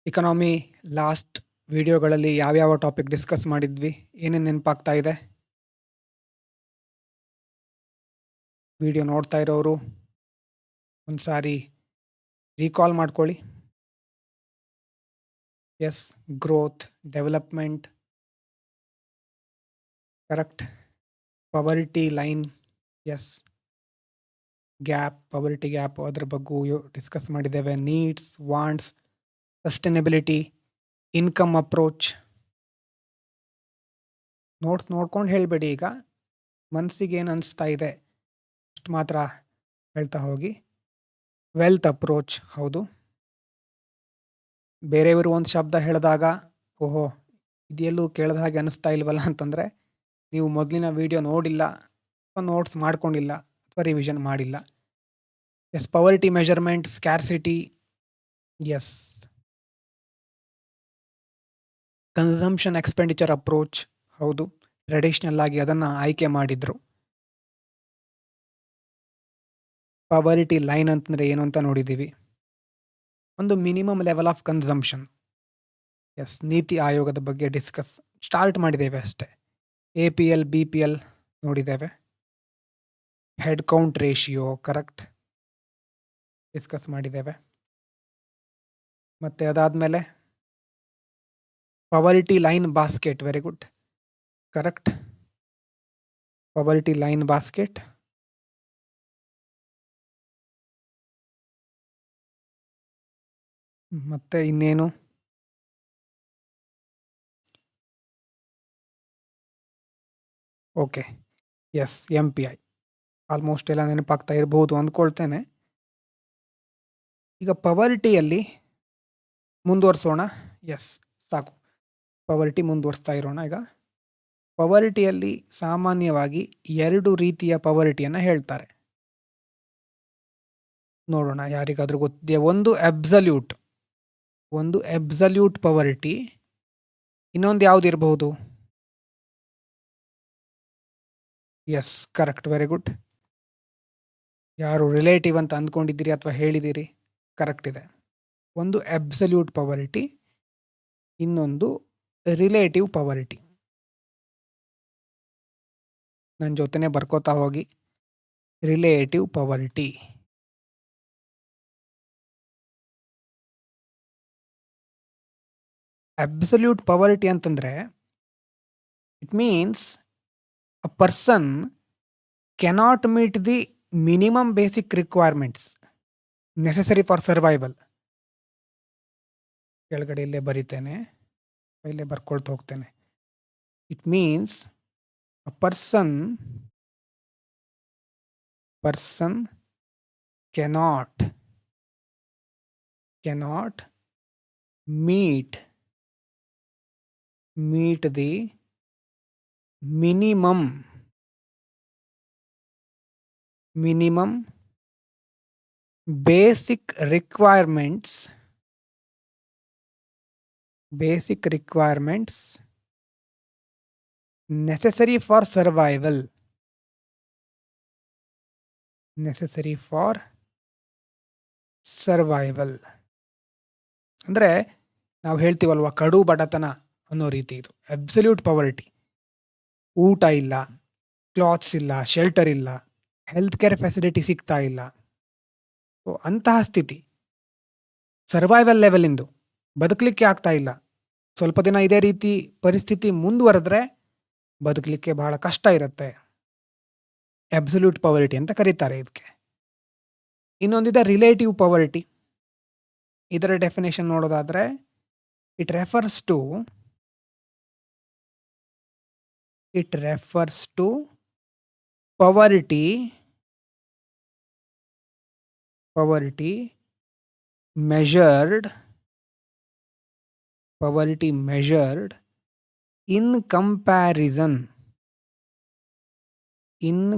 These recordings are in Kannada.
ಇಕಾನಮಿ ಲಾಸ್ಟ್ ವಿಡಿಯೋಗಳಲ್ಲಿ ಯಾವ್ಯಾವ ಟಾಪಿಕ್ ಡಿಸ್ಕಸ್ ಮಾಡಿದ್ವಿ, ಏನೇನು ನೆನಪಾಗ್ತಾ ಇದೆ? ವಿಡಿಯೋ ನೋಡ್ತಾ ಇರೋರು ಒಂದು ಸಾರಿ ರೀಕಾಲ್ ಮಾಡ್ಕೊಳ್ಳಿ. Yes, growth, development, correct. Poverty line, yes. Gap, poverty gap, ಅದ್ರ ಬಗ್ಗೆ ಡಿಸ್ಕಸ್ ಮಾಡಿದ್ದೇವೆ. Needs, wants, sustainability, income approach. ನೋಡ್ಕೊಂಡು ಹೇಳಬೇಡಿ, ಈಗ ಮನಸ್ಸಿಗೆ ಏನು ಅನಿಸ್ತಾ ಇದೆ ಅಷ್ಟು ಮಾತ್ರ ಹೇಳ್ತಾ ಹೋಗಿ. ವೆಲ್ತ್ ಅಪ್ರೋಚ್, ಹೌದು. ಬೇರೆಯವರು ಒಂದು ಶಬ್ದ ಹೇಳಿದಾಗ ಓಹೋ ಇದೆಲ್ಲೂ ಕೇಳಿದ ಹಾಗೆ ಅನಿಸ್ತಾ ಇಲ್ವಲ್ಲ ಅಂತಂದರೆ ನೀವು ಮೊದಲಿನ ವಿಡಿಯೋ ನೋಡಿಲ್ಲ ಅಥವಾ ನೋಟ್ಸ್ ಮಾಡ್ಕೊಂಡಿಲ್ಲ ಅಥವಾ ರಿವಿಷನ್ ಮಾಡಿಲ್ಲ. Yes, poverty measurement, scarcity, yes. Consumption expenditure approach, ಹೌದು. ಟ್ರೆಡಿಷ್ನಲ್ ಆಗಿ ಅದನ್ನು ಆಯ್ಕೆ ಮಾಡಿದ್ರು. ಪವರ್ಟಿ ಲೈನ್ ಅಂತಂದರೆ ಏನು ಅಂತ ನೋಡಿದ್ದೀವಿ. ಒಂದು minimum level of consumption, yes. ನೀತಿ ಆಯೋಗದ ಬಗ್ಗೆ ಡಿಸ್ಕಸ್ ಸ್ಟಾರ್ಟ್ ಮಾಡಿದ್ದೇವೆ ಅಷ್ಟೇ. APL BPL ನೋಡಿದ್ದೇವೆ. Head count ratio, correct, discuss ಮಾಡಿದ್ದೇವೆ. ಮತ್ತು ಅದಾದಮೇಲೆ ಪವರ್ಟಿ line basket, very good, correct. Poverty line basket. ಮತ್ತೆ ಇನ್ನೇನು? ಓಕೆ, ಎಸ್, MPI ಆಲ್ಮೋಸ್ಟ್ ಎಲ್ಲ ನೆನಪಾಗ್ತಾ ಇರ್ಬೋದು ಅಂದ್ಕೊಳ್ತೇನೆ. ಈಗ ಪವರ್ಟಿಯಲ್ಲಿ ಮುಂದುವರಿಸೋಣ. ಎಸ್, ಸಾಕು, ಪವರ್ಟಿ ಮುಂದುವರಿಸ್ತಾ ಇರೋಣ. ಈಗ ಪವರ್ಟಿಯಲ್ಲಿ ಸಾಮಾನ್ಯವಾಗಿ 2 ರೀತಿಯ ಪವರ್ಟಿಯನ್ನು ಹೇಳ್ತಾರೆ. ನೋಡೋಣ ಯಾರಿಗಾದ್ರೂ ಗೊತ್ತಿದೆ. ಒಂದು ಅಬ್ಸಲ್ಯೂಟ್ ಪವರ್ಟಿ, ಇನ್ನೊಂದು ಯಾವ್ದು ಇರಬಹುದು? Yes, correct, very good. ಯಾರು ರಿಲೇಟಿವ್ ಅಂತ ಅಂದ್ಕೊಂಡಿದ್ದೀರಿ ಅಥವಾ ಹೇಳಿದ್ದೀರಿ, ಕರೆಕ್ಟ್ ಇದೆ. ಒಂದು ಅಬ್ಸಲ್ಯೂಟ್ ಪವರ್ಟಿ, ಇನ್ನೊಂದು ರಿಲೇಟಿವ್ ಪವರ್ಟಿ. ನನ್ನ ಜೊತೆನೆ ಬರ್ಕೋತಾ ಹೋಗಿ. ರಿಲೇಟಿವ್ ಪವರ್ಟಿ. ಅಬ್ಸಲ್ಯೂಟ್ ಪವರ್ಟಿ ಅಂತಂದರೆ it means a person cannot meet the minimum basic requirements necessary for survival. ಕೆಳಗಡೆ ಇಲ್ಲೇ ಬರಿತೇನೆ, ಇಲ್ಲೇ ಬರ್ಕೊಳ್ತಾ ಹೋಗ್ತೇನೆ. It means a person cannot meet the minimum basic requirements necessary for survival. ಅಂದರೆ ನಾವು ಹೇಳ್ತೀವಲ್ವ, ಕಡು ಬಡತನ ಅನ್ನೋ ರೀತಿ ಇದು ಅಬ್ಸಲ್ಯೂಟ್ ಪವರ್ಟಿ. ಊಟ ಇಲ್ಲ, ಕ್ಲಾತ್ಸ್ ಇಲ್ಲ, ಶೆಲ್ಟರ್ ಇಲ್ಲ, ಹೆಲ್ತ್ ಕೇರ್ ಫೆಸಿಲಿಟಿ ಸಿಗ್ತಾ ಇಲ್ಲ. ಅಂತಹ ಸ್ಥಿತಿ ಸರ್ವೈವಲ್ ಲೆವೆಲಿಂದು, ಬದುಕಲಿಕ್ಕೆ ಆಗ್ತಾ ಇಲ್ಲ. ಸ್ವಲ್ಪ ದಿನ ಇದೇ ರೀತಿ ಪರಿಸ್ಥಿತಿ ಮುಂದುವರೆದ್ರೆ ಬದುಕಲಿಕ್ಕೆ ಬಹಳ ಕಷ್ಟ ಇರುತ್ತೆ. ಅಬ್ಸಲ್ಯೂಟ್ ಪವರ್ಟಿ ಅಂತ ಕರೀತಾರೆ ಇದಕ್ಕೆ. ಇನ್ನೊಂದಿದೆ ರಿಲೇಟಿವ್ ಪವರ್ಟಿ. ಇದರ ಡೆಫಿನೇಷನ್ ನೋಡೋದಾದ್ರೆ it refers to poverty measured in comparison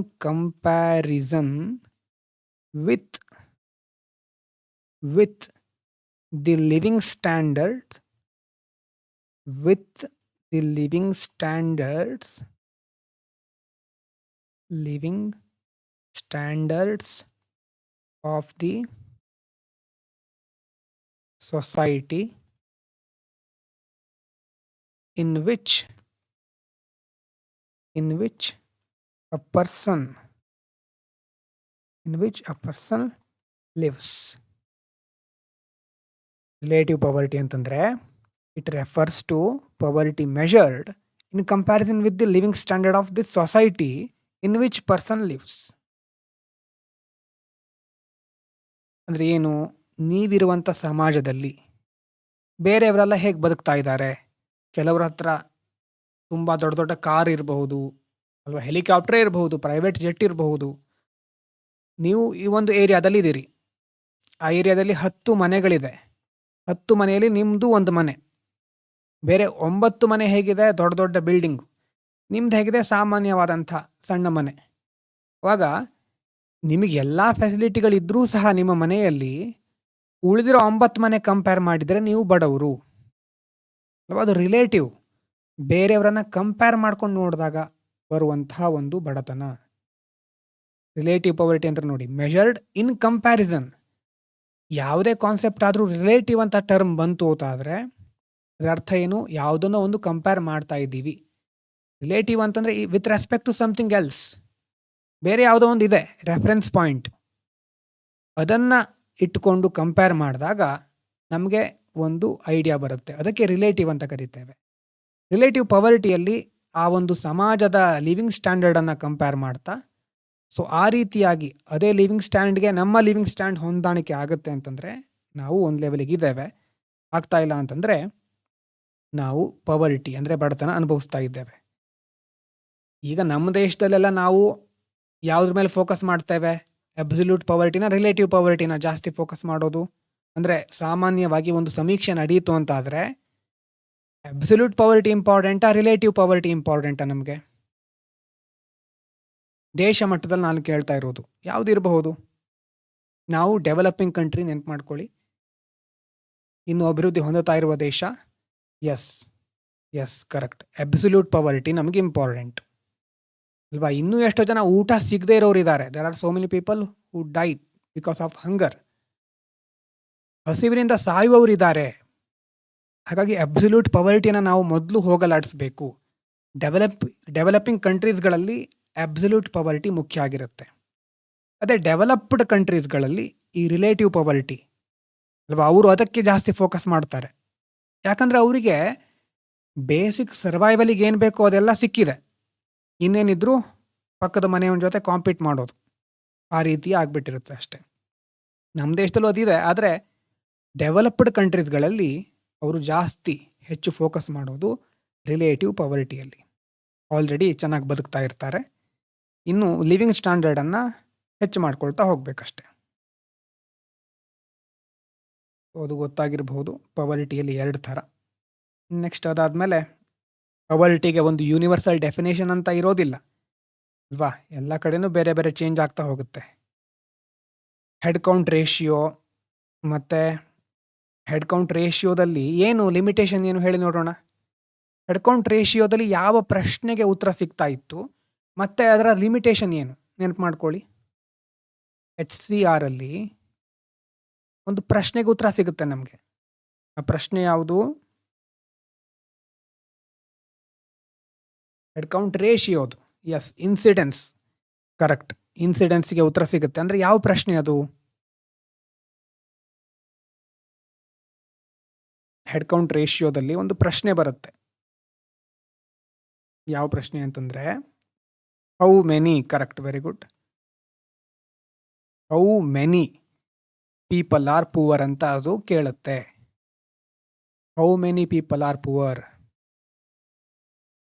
with the living standards of the society in which a person lives. Relative poverty ಅಂತಂದರೆ it refers to poverty measured in comparison with the living standard of this society in which person lives. ಅಂದರೆ ಏನು, ನೀವಿರುವಂಥ ಸಮಾಜದಲ್ಲಿ ಬೇರೆಯವರೆಲ್ಲ ಹೇಗೆ ಬದುಕ್ತಾ ಇದ್ದಾರೆ. ಕೆಲವ್ರ ಹತ್ರ ತುಂಬ ದೊಡ್ಡ ದೊಡ್ಡ ಕಾರ್ ಇರಬಹುದು, ಅಲ್ವಾ ಹೆಲಿಕಾಪ್ಟರ್ ಇರಬಹುದು, ಪ್ರೈವೇಟ್ ಜೆಟ್ ಇರಬಹುದು. ನೀವು ಈ ಒಂದು ಏರಿಯಾದಲ್ಲಿ ಇದ್ದೀರಿ. ಆ ಏರಿಯಾದಲ್ಲಿ 10 ಮನೆಗಳಿದೆ. 10 ಮನೆಯಲ್ಲಿ ನಿಮ್ಮದು ಒಂದು ಮನೆ. ಬೇರೆ 9 ಮನೆ ಹೇಗಿದೆ, ದೊಡ್ಡ ದೊಡ್ಡ ಬಿಲ್ಡಿಂಗು. ನಿಮ್ದು ಹೇಗಿದೆ, ಸಾಮಾನ್ಯವಾದಂಥ ಸಣ್ಣ ಮನೆ. ಆವಾಗ ನಿಮಗೆ ಎಲ್ಲ ಫೆಸಿಲಿಟಿಗಳಿದ್ರೂ ಸಹ ನಿಮ್ಮ ಮನೆಯಲ್ಲಿ ಉಳಿದಿರೋ 9 ಮನೆ ಕಂಪೇರ್ ಮಾಡಿದರೆ ನೀವು ಬಡವರು ಅಲ್ವಾ. ಅದು ರಿಲೇಟಿವ್, ಬೇರೆಯವರನ್ನ ಕಂಪೇರ್ ಮಾಡ್ಕೊಂಡು ನೋಡಿದಾಗ ಬರುವಂತಹ ಒಂದು ಬಡತನ. ರಿಲೇಟಿವ್ ಪವರ್ಟಿ ಅಂತ ನೋಡಿ, ಮೆಷರ್ಡ್ ಇನ್ ಕಂಪ್ಯಾರಿಸನ್. ಯಾವುದೇ ಕಾನ್ಸೆಪ್ಟ್ ಆದರೂ ರಿಲೇಟಿವ್ ಅಂತ ಟರ್ಮ್ ಬಂತು ಅಂತಾದರೆ ಅದರ ಅರ್ಥ ಏನು, ಯಾವುದನ್ನೋ ಒಂದು ಕಂಪೇರ್ ಮಾಡ್ತಾ ಇದ್ದೀವಿ. ರಿಲೇಟಿವ್ ಅಂತಂದರೆ with respect to something else. ಬೇರೆ ಯಾವುದೋ ಒಂದು ಇದೆ ರೆಫರೆನ್ಸ್ ಪಾಯಿಂಟ್, ಅದನ್ನು ಇಟ್ಟುಕೊಂಡು ಕಂಪೇರ್ ಮಾಡಿದಾಗ ನಮಗೆ ಒಂದು ಐಡಿಯಾ ಬರುತ್ತೆ. ಅದಕ್ಕೆ ರಿಲೇಟಿವ್ ಅಂತ ಕರಿತೇವೆ. ರಿಲೇಟಿವ್ ಪವರ್ಟಿಯಲ್ಲಿ ಆ ಒಂದು ಸಮಾಜದ ಲಿವಿಂಗ್ ಸ್ಟ್ಯಾಂಡರ್ಡನ್ನು ಕಂಪೇರ್ ಮಾಡ್ತಾ, ಸೊ ಆ ರೀತಿಯಾಗಿ ಅದೇ ಲಿವಿಂಗ್ ಸ್ಟ್ಯಾಂಡ್ಗೆ ನಮ್ಮ ಲಿವಿಂಗ್ ಸ್ಟ್ಯಾಂಡ್ ಹೊಂದಾಣಿಕೆ ಆಗುತ್ತೆ ಅಂತಂದರೆ ನಾವು ಒಂದು ಲೆವೆಲಿಗೆ ಇದ್ದೇವೆ. ಆಗ್ತಾ ಇಲ್ಲ ಅಂತಂದರೆ ನಾವು ಪವರ್ಟಿ ಅಂದರೆ ಬಡತನ ಅನುಭವಿಸ್ತಾ ಇದ್ದೇವೆ. ಈಗ ನಮ್ಮ ದೇಶದಲ್ಲೆಲ್ಲ ನಾವು ಯಾವುದ್ರ ಮೇಲೆ ಫೋಕಸ್ ಮಾಡ್ತೇವೆ, ಅಬ್ಸಲ್ಯೂಟ್ ಪವರ್ಟಿನ ರಿಲೇಟಿವ್ ಪವರ್ಟಿನ ಜಾಸ್ತಿ ಫೋಕಸ್ ಮಾಡೋದು. ಅಂದರೆ ಸಾಮಾನ್ಯವಾಗಿ ಒಂದು ಸಮೀಕ್ಷೆ ನಡೀತು ಅಂತಾದರೆ ಅಬ್ಸಲ್ಯೂಟ್ ಪವರ್ಟಿ ಇಂಪಾರ್ಟೆಂಟಾ, ರಿಲೇಟಿವ್ ಪವರ್ಟಿ ಇಂಪಾರ್ಟೆಂಟಾ? ನಮಗೆ ದೇಶ ಮಟ್ಟದಲ್ಲಿ ನಾನು ಕೇಳ್ತಾ ಇರೋದು ಯಾವುದು ಇರಬಹುದು. ನಾವು ಡೆವಲಪಿಂಗ್ ಕಂಟ್ರಿ ನೆನ್ಪು ಮಾಡ್ಕೊಳ್ಳಿ, ಇನ್ನು ಅಭಿವೃದ್ಧಿ ಹೊಂದುತ್ತಾ ಇರುವ ದೇಶ. ಎಸ್ ಕರೆಕ್ಟ್, ಅಬ್ಸಲ್ಯೂಟ್ ಪವರ್ಟಿ ನಮಗೆ ಇಂಪಾರ್ಟೆಂಟ್ ಅಲ್ವಾ. ಇನ್ನೂ ಎಷ್ಟೋ ಜನ ಊಟ ಸಿಗದೇ ಇರೋರು ಇದ್ದಾರೆ. There are so many people who died because of hunger. ಹಸಿವಿನಿಂದ ಸಾಯುವವರಿದ್ದಾರೆ. ಹಾಗಾಗಿ ಅಬ್ಸಲ್ಯೂಟ್ ಪವರ್ಟಿನ ನಾವು ಮೊದಲು ಹೋಗಲಾಡಿಸ್ಬೇಕು. ಡೆವಲಪಿಂಗ್ ಕಂಟ್ರೀಸ್ಗಳಲ್ಲಿ ಅಬ್ಸಲ್ಯೂಟ್ ಪವರ್ಟಿ ಮುಖ್ಯ ಆಗಿರುತ್ತೆ. ಅದೇ ಡೆವಲಪ್ಡ್ ಕಂಟ್ರೀಸ್ಗಳಲ್ಲಿ ಈ ರಿಲೇಟಿವ್ ಪವರ್ಟಿ ಅಲ್ವಾ, ಅವರು ಅದಕ್ಕೆ ಜಾಸ್ತಿ ಫೋಕಸ್ ಮಾಡ್ತಾರೆ. ಯಾಕಂದರೆ ಅವರಿಗೆ ಬೇಸಿಕ್ ಸರ್ವೈವಲಿಗೆ ಏನು ಬೇಕೋ ಅದೆಲ್ಲ ಸಿಕ್ಕಿದೆ. ಇನ್ನೇನಿದ್ರು ಪಕ್ಕದ ಮನೆಯವನ ಜೊತೆ ಕಾಂಪೀಟ್ ಮಾಡೋದು, ಆ ರೀತಿ ಆಗಿಬಿಟ್ಟಿರುತ್ತೆ ಅಷ್ಟೆ. ನಮ್ಮ ದೇಶದಲ್ಲೂ ಅದಿದೆ, ಆದರೆ ಡೆವಲಪ್ಡ್ ಕಂಟ್ರೀಸ್ಗಳಲ್ಲಿ ಅವರು ಜಾಸ್ತಿ ಹೆಚ್ಚು ಫೋಕಸ್ ಮಾಡೋದು ರಿಲೇಟಿವ್ ಪವರ್ಟಿಯಲ್ಲಿ. ಆಲ್ರೆಡಿ ಚೆನ್ನಾಗಿ ಬದುಕ್ತಾ ಇರ್ತಾರೆ, ಇನ್ನು ಲಿವಿಂಗ್ ಸ್ಟ್ಯಾಂಡರ್ಡನ್ನು ಹೆಚ್ಚು ಮಾಡ್ಕೊಳ್ತಾ ಹೋಗಬೇಕಷ್ಟೆ. ಅದು ಗೊತ್ತಾಗಿರಬಹುದು. ಪವರ್ಟಿಯಲ್ಲಿ 2 ಥರ. ನೆಕ್ಸ್ಟ್ ಅದಾದಮೇಲೆ ಪವರ್ಟಿಗೆ ಒಂದು ಯೂನಿವರ್ಸಲ್ ಡೆಫಿನೇಷನ್ ಅಂತ ಇರೋದಿಲ್ಲ ಅಲ್ವಾ, ಎಲ್ಲ ಕಡೆನೂ ಬೇರೆ ಬೇರೆ ಚೇಂಜ್ ಆಗ್ತಾ ಹೋಗುತ್ತೆ. ಹೆಡ್ ಕೌಂಟ್ ರೇಷಿಯೋ, ಮತ್ತು ಹೆಡ್ ಕೌಂಟ್ ರೇಷಿಯೋದಲ್ಲಿ ಏನು ಲಿಮಿಟೇಷನ್ ಏನು ಹೇಳಿ ನೋಡೋಣ. ಹೆಡ್ ಕೌಂಟ್ ರೇಷಿಯೋದಲ್ಲಿ ಯಾವ ಪ್ರಶ್ನೆಗೆ ಉತ್ತರ ಸಿಗ್ತಾ ಇತ್ತು ಮತ್ತು ಅದರ ಲಿಮಿಟೇಷನ್ ಏನು ನೆನಪು ಮಾಡ್ಕೊಳ್ಳಿ. HCR ಅಲ್ಲಿ ಒಂದು ಪ್ರಶ್ನೆಗೆ ಉತ್ತರ ಸಿಗುತ್ತೆ ನಮಗೆ. ಆ ಪ್ರಶ್ನೆ ಯಾವುದು? ಹೆಡ್ ಕೌಂಟ್ ರೇಷಿಯೋದು. Yes, incidence. ಕರೆಕ್ಟ್, ಇನ್ಸಿಡೆನ್ಸ್ಗೆ ಉತ್ತರ ಸಿಗುತ್ತೆ. ಅಂದರೆ ಯಾವ ಪ್ರಶ್ನೆ ಅದು? ಹೆಡ್ ಕೌಂಟ್ ರೇಷಿಯೋದಲ್ಲಿ ಒಂದು ಪ್ರಶ್ನೆ ಬರುತ್ತೆ. ಯಾವ ಪ್ರಶ್ನೆ ಅಂತಂದರೆ how many, correct, very good, how many people are poor ಅಂತ ಅದು ಕೇಳುತ್ತೆ. How many people are poor.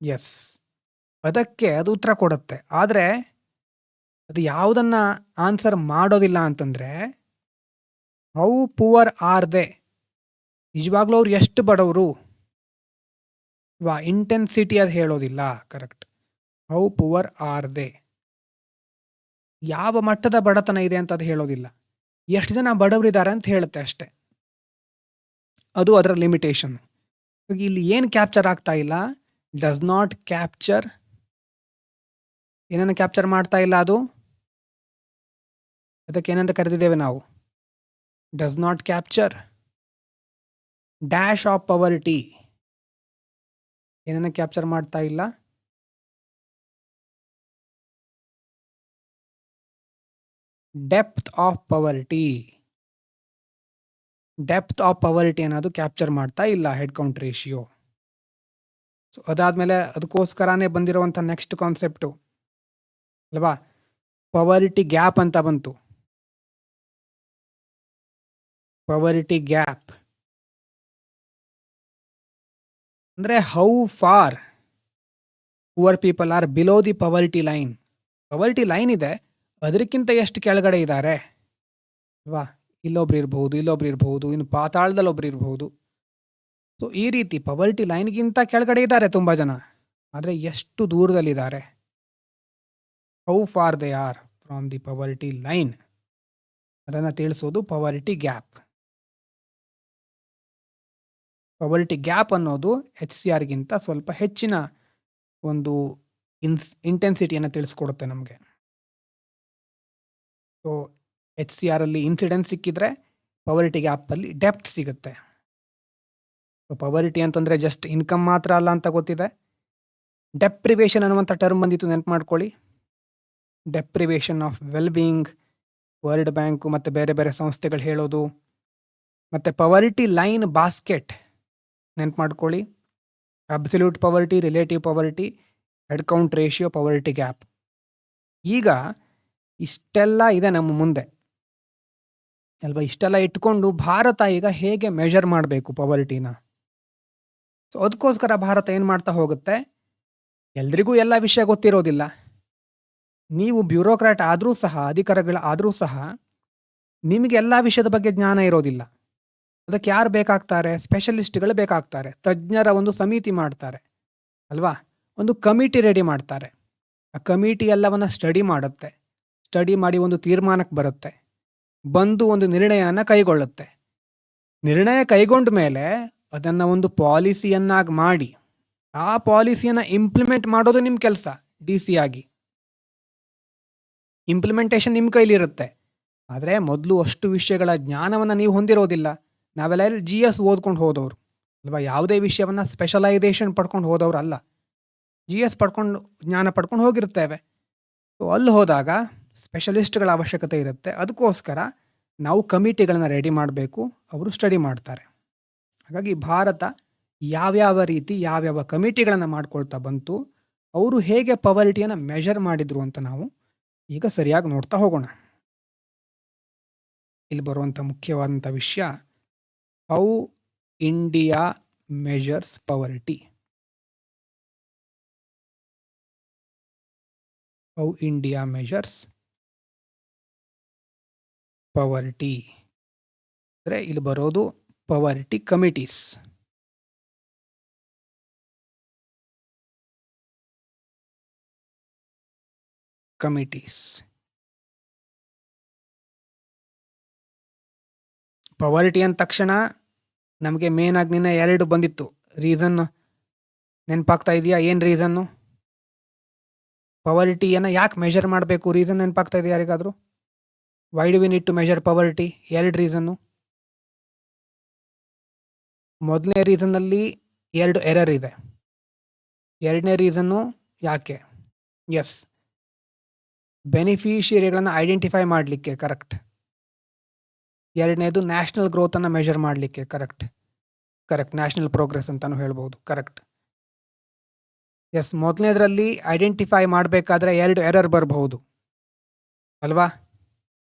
Yes, ಅದಕ್ಕೆ ಅದು ಉತ್ತರ ಕೊಡುತ್ತೆ. ಆದರೆ ಅದು ಯಾವುದನ್ನು ಆನ್ಸರ್ ಮಾಡೋದಿಲ್ಲ ಅಂತಂದರೆ ಹೌ ಪುವರ್ ಆರ್ ದೇ, ನಿಜವಾಗ್ಲೂ ಅವ್ರು ಎಷ್ಟು ಬಡವರು ಇಂಟೆನ್ಸಿಟಿ ಅದು ಹೇಳೋದಿಲ್ಲ. Correct, how poor are they, ಯಾವ ಮಟ್ಟದ ಬಡತನ ಇದೆ ಅಂತ ಅದು ಹೇಳೋದಿಲ್ಲ. ಎಷ್ಟು ಜನ ಬಡವರಿದ್ದಾರೆ ಅಂತ ಹೇಳುತ್ತೆ ಅಷ್ಟೆ. ಅದು ಅದರ ಲಿಮಿಟೇಷನ್. ಇಲ್ಲಿ ಏನು ಕ್ಯಾಪ್ಚರ್ ಆಗ್ತಾ ಇಲ್ಲ, ಡಸ್ ನಾಟ್ ಕ್ಯಾಪ್ಚರ್. ಏನನ್ನು ಕ್ಯಾಪ್ಚರ್ ಮಾಡ್ತಾ ಇಲ್ಲ ಅದು? ಅದಕ್ಕೆ ಏನಂತ ಕರೆದಿದ್ದೇವೆ ನಾವು? Does not capture dash of ಪವರ್ಟಿ. ಏನನ್ನ ಕ್ಯಾಪ್ಚರ್ ಮಾಡ್ತಾ ಇಲ್ಲ? Depth of ಪವರ್ಟಿ. ಡೆಪ್ತ್ ಆಫ್ ಪವರ್ಟಿ ಅನ್ನೋದು ಕ್ಯಾಪ್ಚರ್ ಮಾಡ್ತಾ ಇಲ್ಲ ಹೆಡ್ ಕೌಂಟ್ ರೇಷಿಯೋ. ಸೊ ಅದಾದ್ಮೇಲೆ ಅದಕ್ಕೋಸ್ಕರನೇ ಬಂದಿರುವಂಥ ನೆಕ್ಸ್ಟ್ ಕಾನ್ಸೆಪ್ಟು ಅಲ್ವಾ, ಪವರ್ಟಿ ಗ್ಯಾಪ್ ಅಂತ ಬಂತು. ಪವರ್ಟಿ ಗ್ಯಾಪ್ ಅಂದರೆ how far poor people are below the poverty line. ಪವರ್ಟಿ line ಇದೆ, ಅದಕ್ಕಿಂತ ಎಷ್ಟು ಕೆಳಗಡೆ ಇದ್ದಾರೆ ಅಲ್ವಾ, ಇಲ್ಲೊಬ್ರು ಇರಬಹುದು, ಇನ್ನು ಪಾತಾಳದಲ್ಲಿ ಒಬ್ರು ಇರಬಹುದು. ಸೊ ಈ ರೀತಿ ಪವರ್ಟಿ ಲೈನ್ಗಿಂತ ಕೆಳಗಡೆ ಇದ್ದಾರೆ ತುಂಬ ಜನ, ಆದರೆ ಎಷ್ಟು ದೂರದಲ್ಲಿದ್ದಾರೆ, how far they are from the poverty line, ಅದನ್ನು ತಿಳಿಸೋದು ಪವರ್ಟಿ ಗ್ಯಾಪ್. ಪವರ್ಟಿ ಗ್ಯಾಪ್ ಅನ್ನೋದು HCR ಗಿಂತ ಸ್ವಲ್ಪ ಹೆಚ್ಚಿನ ಒಂದು ಇಂಟೆನ್ಸಿಟಿಯನ್ನು ತಿಳಿಸ್ಕೊಡುತ್ತೆ ನಮಗೆ. ಸೊ HCR ಅಲ್ಲಿ ಇನ್ಸಿಡೆನ್ಸ್ ಸಿಕ್ಕಿದ್ರೆ ಪವರ್ಟಿ ಗ್ಯಾಪಲ್ಲಿ ಡೆಪ್ತ್ ಸಿಗುತ್ತೆ. ಸೊ ಪವರ್ಟಿ ಅಂತಂದರೆ ಜಸ್ಟ್ ಇನ್ಕಮ್ ಮಾತ್ರ ಅಲ್ಲ ಅಂತ ಗೊತ್ತಿದೆ. ಡೆಪ್ರಿವೇಷನ್ ಅನ್ನುವಂಥ ಟರ್ಮ್ ಬಂದಿತ್ತು, ನೆನಪು ಮಾಡ್ಕೊಳ್ಳಿ. Deprivation of well being, world bank ಮತ್ತು ಬೇರೆ ಬೇರೆ ಸಂಸ್ಥೆಗಳು ಹೇಳೋದು. ಮತ್ತು ಪವರ್ಟಿ ಲೈನ್ ಬಾಸ್ಕೆಟ್ ನೆನಪು ಮಾಡ್ಕೊಳ್ಳಿ. Absolute ಪವರ್ಟಿ, relative ಪವರ್ಟಿ, head count ratio, ಪವರ್ಟಿ gap. ಈಗ ಇಷ್ಟೆಲ್ಲ ಇದೆ ನಮ್ಮ ಮುಂದೆ ಅಲ್ವಾ. ಇಷ್ಟೆಲ್ಲ ಇಟ್ಕೊಂಡು ಭಾರತ ಈಗ ಹೇಗೆ ಮೆಷರ್ ಮಾಡಬೇಕು ಪವರ್ಟಿನ? ಸೊ ಅದಕ್ಕೋಸ್ಕರ ಭಾರತ ಏನು ಮಾಡ್ತಾ ಹೋಗುತ್ತೆ, ಎಲ್ರಿಗೂ ಎಲ್ಲ ವಿಷಯ ಗೊತ್ತಿರೋದಿಲ್ಲ. ನೀವು ಬ್ಯೂರೋಕ್ರಾಟ್ ಆದರೂ ಸಹ, ಅಧಿಕಾರಿಗಳಾದರೂ ಸಹ ನಿಮಗೆ ಎಲ್ಲ ವಿಷಯದ ಬಗ್ಗೆ ಜ್ಞಾನ ಇರೋದಿಲ್ಲ. ಅದಕ್ಕೆ ಯಾರು ಬೇಕಾಗ್ತಾರೆ? ಸ್ಪೆಷಲಿಸ್ಟ್ಗಳು ಬೇಕಾಗ್ತಾರೆ. ತಜ್ಞರ ಒಂದು ಸಮಿತಿ ಮಾಡ್ತಾರೆ ಅಲ್ವಾ, ಒಂದು ಕಮಿಟಿ ರೆಡಿ ಮಾಡ್ತಾರೆ. ಆ ಕಮಿಟಿ ಎಲ್ಲವನ್ನ ಸ್ಟಡಿ ಮಾಡುತ್ತೆ, ಸ್ಟಡಿ ಮಾಡಿ ಒಂದು ತೀರ್ಮಾನಕ್ಕೆ ಬರುತ್ತೆ, ಬಂದು ಒಂದು ನಿರ್ಣಯನ ಕೈಗೊಳ್ಳುತ್ತೆ. ನಿರ್ಣಯ ಕೈಗೊಂಡ ಮೇಲೆ ಅದನ್ನು ಒಂದು ಪಾಲಿಸಿಯನ್ನಾಗಿ ಮಾಡಿ ಆ ಪಾಲಿಸಿಯನ್ನು ಇಂಪ್ಲಿಮೆಂಟ್ ಮಾಡೋದು ನಿಮ್ಮ ಕೆಲಸ. DC ಆಗಿ ಇಂಪ್ಲಿಮೆಂಟೇಷನ್ ನಿಮ್ಮ ಕೈಲಿರುತ್ತೆ. ಆದರೆ ಮೊದಲು ಅಷ್ಟು ವಿಷಯಗಳ ಜ್ಞಾನವನ್ನು ನೀವು ಹೊಂದಿರೋದಿಲ್ಲ. ನಾವೆಲ್ಲ GS ಓದ್ಕೊಂಡು ಹೋದವರು ಅಲ್ವಾ, ಯಾವುದೇ ವಿಷಯವನ್ನು ಸ್ಪೆಷಲೈಸೇಷನ್ ಪಡ್ಕೊಂಡು ಹೋದವರು ಅಲ್ಲ. GS ಪಡ್ಕೊಂಡು ಜ್ಞಾನ ಪಡ್ಕೊಂಡು ಹೋಗಿರ್ತೇವೆ. ಸೊ ಅಲ್ಲಿ ಹೋದಾಗ ಸ್ಪೆಷಲಿಸ್ಟ್ಗಳ ಅವಶ್ಯಕತೆ ಇರುತ್ತೆ. ಅದಕ್ಕೋಸ್ಕರ ನಾವು ಕಮಿಟಿಗಳನ್ನ ರೆಡಿ ಮಾಡಬೇಕು, ಅವರು ಸ್ಟಡಿ ಮಾಡ್ತಾರೆ. ಹಾಗಾಗಿ ಭಾರತ ಯಾವ್ಯಾವ ರೀತಿ ಯಾವ್ಯಾವ ಕಮಿಟಿಗಳನ್ನು ಮಾಡ್ಕೊಳ್ತಾ ಬಂತು, ಅವರು ಹೇಗೆ ಪವರ್ಟಿಯನ್ನು ಮೆಷರ್ ಮಾಡಿದ್ರು ಅಂತ ನಾವು ಈಗ ಸರಿಯಾಗಿ ನೋಡ್ತಾ ಹೋಗೋಣ. ಇಲ್ಲಿ ಬರುವಂಥ ಮುಖ್ಯವಾದಂಥ ವಿಷಯ, how India measures ಪವರ್ಟಿ. How India measures ಪವರ್ಟಿ ಅಂದರೆ ಇಲ್ಲಿ ಬರೋದು ಪವರ್ಟಿ ಕಮಿಟೀಸ್. ಪವರ್ಟಿ ಅಂದ ತಕ್ಷಣ ನಮಗೆ ಮೇನ್ ಆಗಿ ನಿನ್ನೆ 2 ಬಂದಿತ್ತು. ರೀಸನ್ ನೆನಪಾಗ್ತಾ ಇದೆಯಾ? ಏನು ರೀಸನ್ನು? ಪವರ್ಟಿಯನ್ನು ಯಾಕೆ ಮೆಷರ್ ಮಾಡಬೇಕು, ರೀಸನ್ ನೆನಪಾಗ್ತಾ ಇದೆಯಾ ಯಾರಿಗಾದರೂ? Why do we need to measure poverty? 2 reason. ಮೊದಲನೇ ರೀಸನ್ನಲ್ಲಿ 2 ಎರರ್ ಇದೆ. 2ನೇ ರೀಸನ್ನು ಯಾಕೆ? ಎಸ್, ಬೆನಿಫಿಷಿಯರಿಗಳನ್ನು ಐಡೆಂಟಿಫೈ ಮಾಡಲಿಕ್ಕೆ, ಕರೆಕ್ಟ್. 2ನೇದು ನ್ಯಾಷನಲ್ ಗ್ರೋತನ್ನು ಮೆಷರ್ ಮಾಡಲಿಕ್ಕೆ, ಕರೆಕ್ಟ್. ನ್ಯಾಷನಲ್ ಪ್ರೋಗ್ರೆಸ್ ಅಂತಲೂ ಹೇಳ್ಬೋದು, ಕರೆಕ್ಟ್. ಎಸ್, ಮೊದಲನೇದರಲ್ಲಿ ಐಡೆಂಟಿಫೈ ಮಾಡಬೇಕಾದ್ರೆ 2 ಎರರ್ ಬರಬಹುದು ಅಲ್ವಾ?